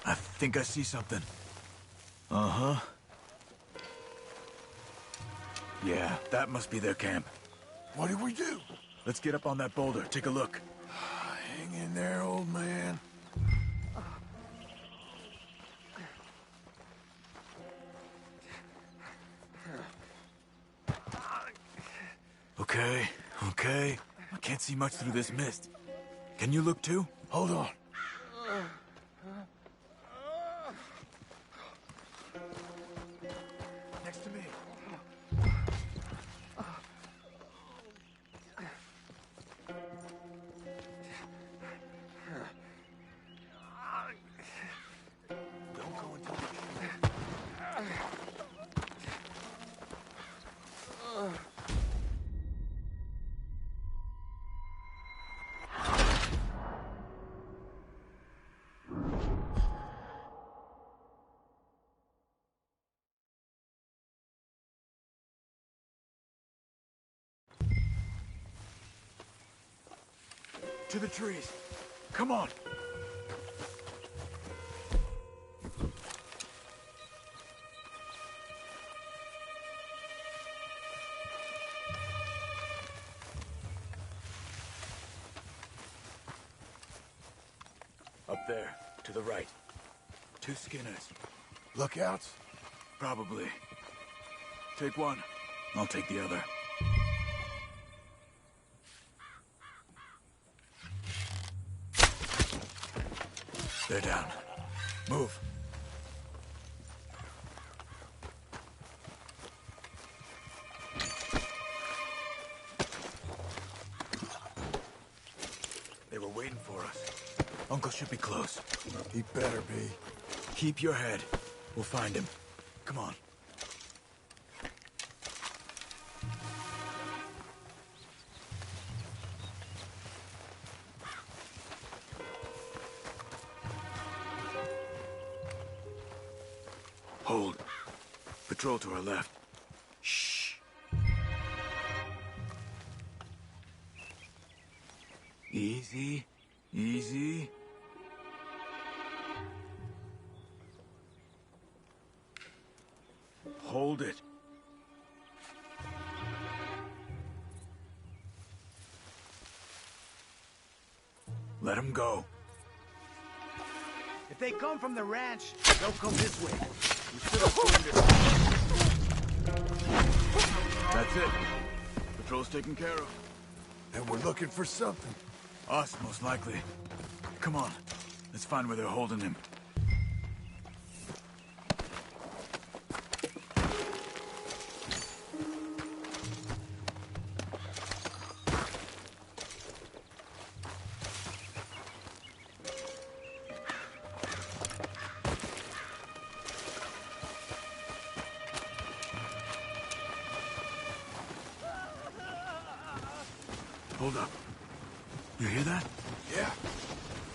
I think I see something. Uh-huh. Yeah, that must be their camp. What do we do? Let's get up on that boulder, take a look. Hang in there, old man. Okay, okay. I can't see much through this mist. Can you look too? Hold on. Next to me. Don't go until to the trees. Come on. Up there, to the right. 2 Skinners. Lookouts? Probably. Take one. I'll take the other. They're down. Move. They were waiting for us. Uncle should be close. He better be. Keep your head. We'll find him. Come on. Hold. Patrol to our left. Shh. Easy. Easy. Hold it. Let him go. If they come from the ranch, they'll come this way. That's it. Patrol's taken care of. And we're looking for something. Us, most likely. Come on. Let's find where they're holding him. Hold up. You hear that? Yeah.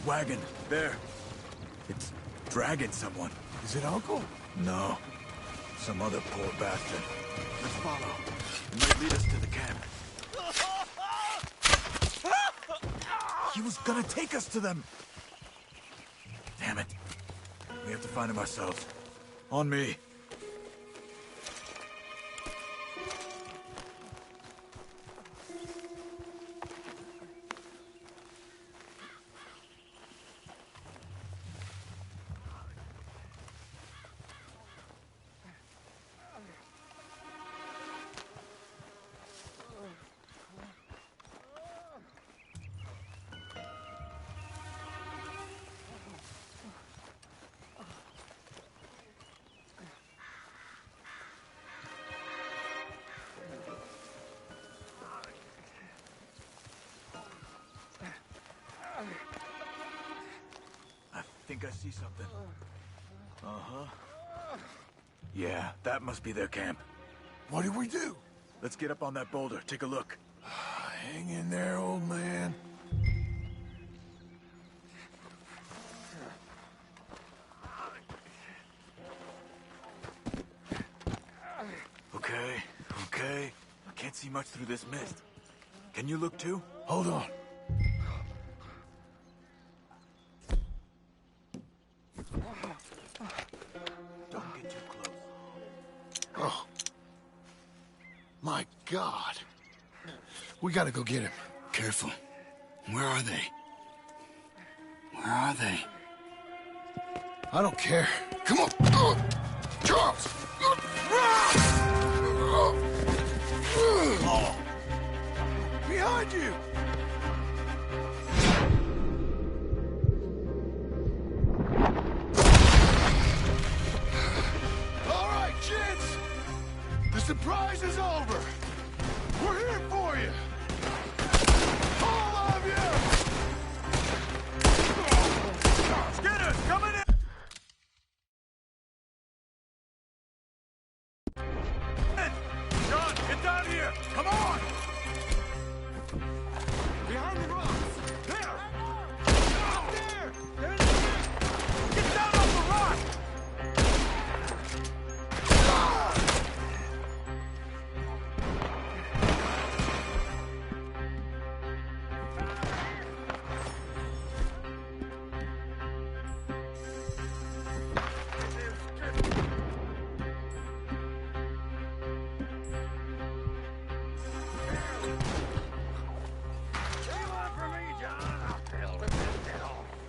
Wagon. There. It's dragging someone. Is it Uncle? No. Some other poor bastard. Let's follow. It might lead us to the camp. He was gonna take us to them. Damn it. We have to find him ourselves. On me. I think I see something. Uh-huh. Yeah, that must be their camp. What do we do? Let's get up on that boulder, take a look. Hang in there, old man. Okay, okay. I can't see much through this mist. Can you look too? Hold on. Don't get too close. Oh. My God. We gotta go get him. Careful. Where are they? Where are they? I don't care. Come on. Charles! Behind you! All right, kids! The surprise is over! We're here for you! All of you! Skinner's coming in! John, get down here! Come on! Behind the rocks! There! Up there! There's the Get down off the rock!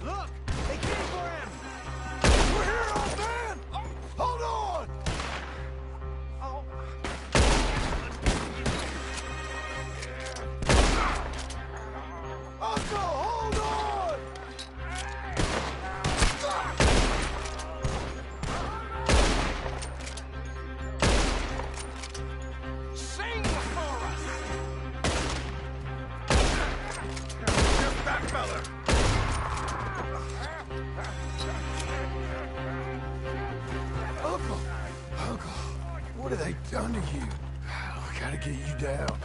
Look! They came for him! We're here, old man! Hold on! Uncle, hold on! Sing for us! Just that fella! Uncle, what have they done to you? We gotta get you down.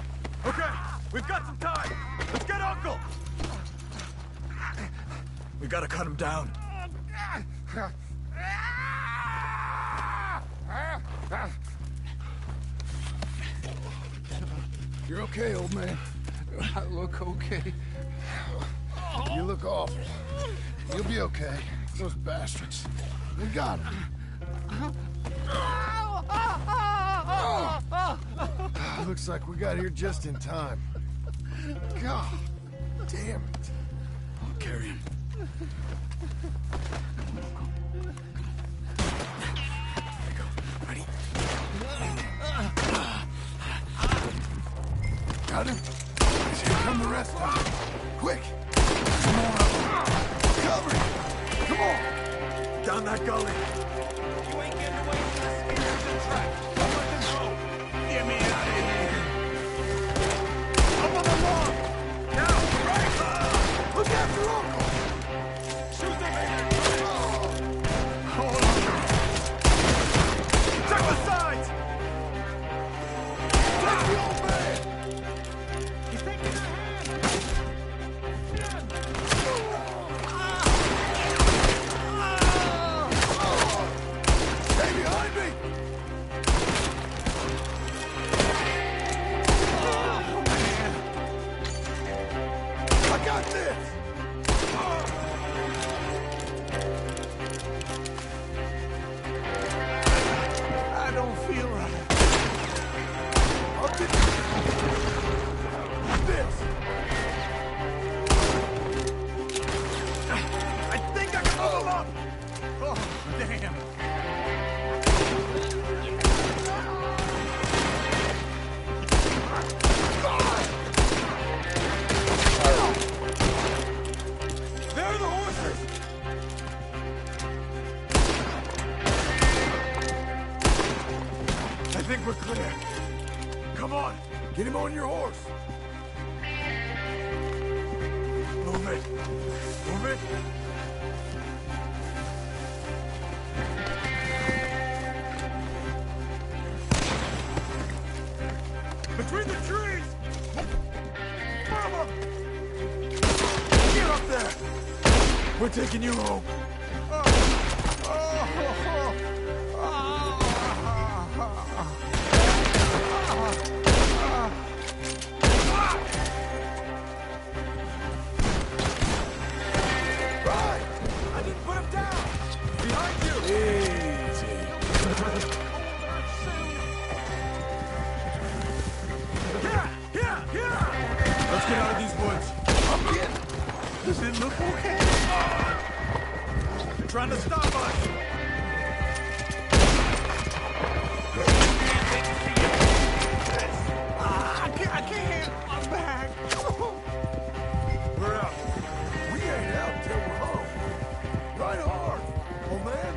Okay, we've got some time. Let's get Uncle. We gotta cut him down. You're okay, old man. I look okay. You look awful. You'll be okay. Those bastards. We got him. Looks like we got here just in time. God damn it. I'll carry him. Got him? Here come the rest of them. Quick! Come on up. Cover him! Come on! Down that gully. You ain't getting away from this Spears trap. Don't let them go. Get me out of here. Up on the log. Now, right. Look after Uncle! Shoot them in. Hold on. Check the sides. Take the old man! He's taking their hand. Stay behind me! I got this! I don't feel right. I'll get this! I think I can move him up. Oh, damn. There are the horses. I think we're clear. Come on. Get him on your horse! Move it. Move it. Between the trees! We're taking you home. Right! I didn't put him down! Behind you! Easy. Let's get out of these woods. I'm getting. Does it look okay? They're trying to stop us. I can't. I'm back. We're out. We ain't out till we're home. Right hard, old man.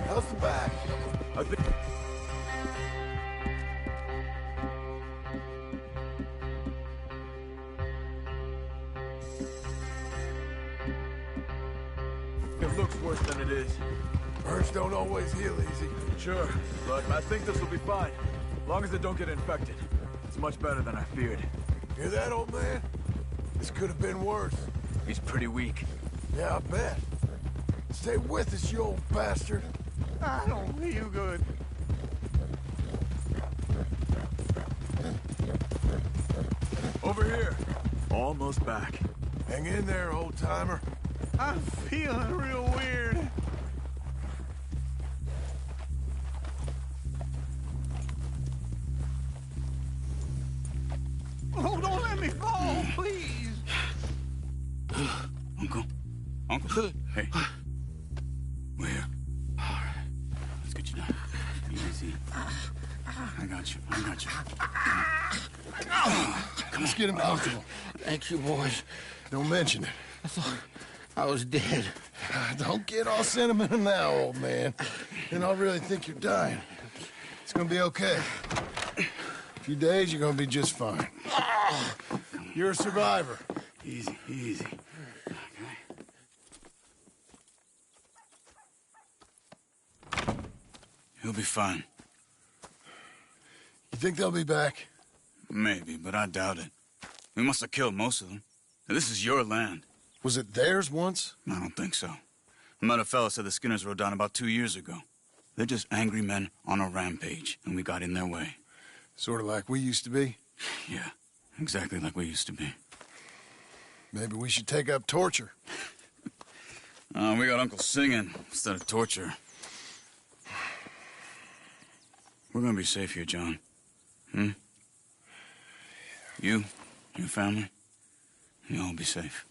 How's the back? I think... It looks worse than it is. Burns don't always heal easy. Sure, but I think this will be fine. As long as it don't get infected. It's much better than I feared. Hear that, old man? This could have been worse. He's pretty weak. Yeah, I bet. Stay with us, you old bastard. I don't feel good. Over here. Almost back. Hang in there, old-timer. I'm feeling real weird. Oh, don't let me fall, please. Uncle. Hey. We're here. All right. Let's get you down. Easy. I got you. Let's get him comfortable. Thank you, boys. Don't mention it. I thought I was dead. Don't get all sentimental now, old man. Then I'll really think you're dying. It's gonna be okay. A few days, you're gonna be just fine. You're a survivor. Easy. Okay. He'll be fine. You think they'll be back? Maybe, but I doubt it. We must have killed most of them. This is your land. Was it theirs once? I don't think so. I met a fella said the Skinners rode down about 2 years ago. They're just angry men on a rampage, and we got in their way. Sort of like we used to be? Yeah, exactly like we used to be. Maybe we should take up torture. We got Uncle singing instead of torture. We're gonna be safe here, John. You, your family, you'll all be safe.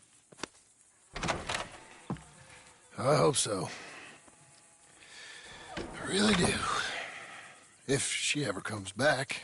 I hope so. I really do. If she ever comes back.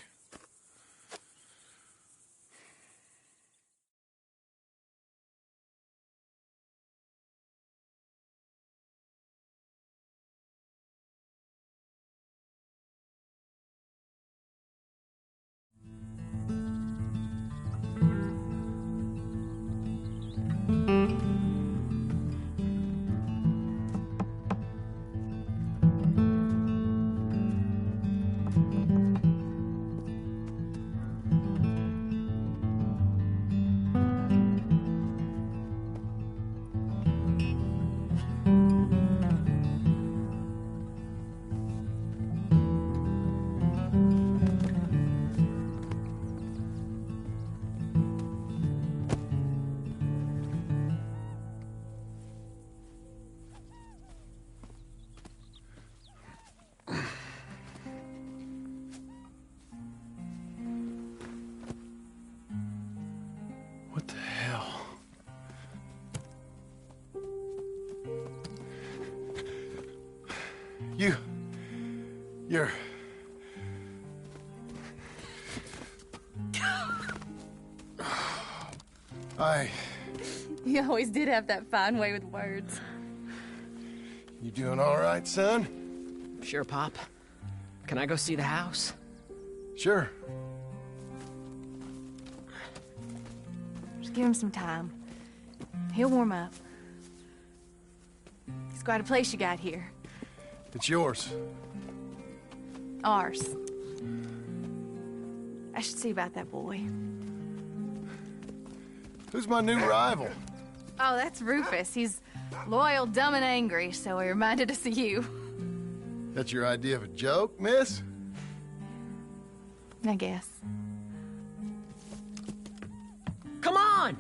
What the hell? You're... You always did have that fine way with words. You doing all right, son? Sure, Pop. Can I go see the house? Sure. Just give him some time. He'll warm up. It's quite a place you got here. It's yours. Ours. I should see about that boy. Who's my new rival? Oh, that's Rufus. He's loyal, dumb, and angry, so he reminded us of you. That's your idea of a joke, miss? I guess. Come on!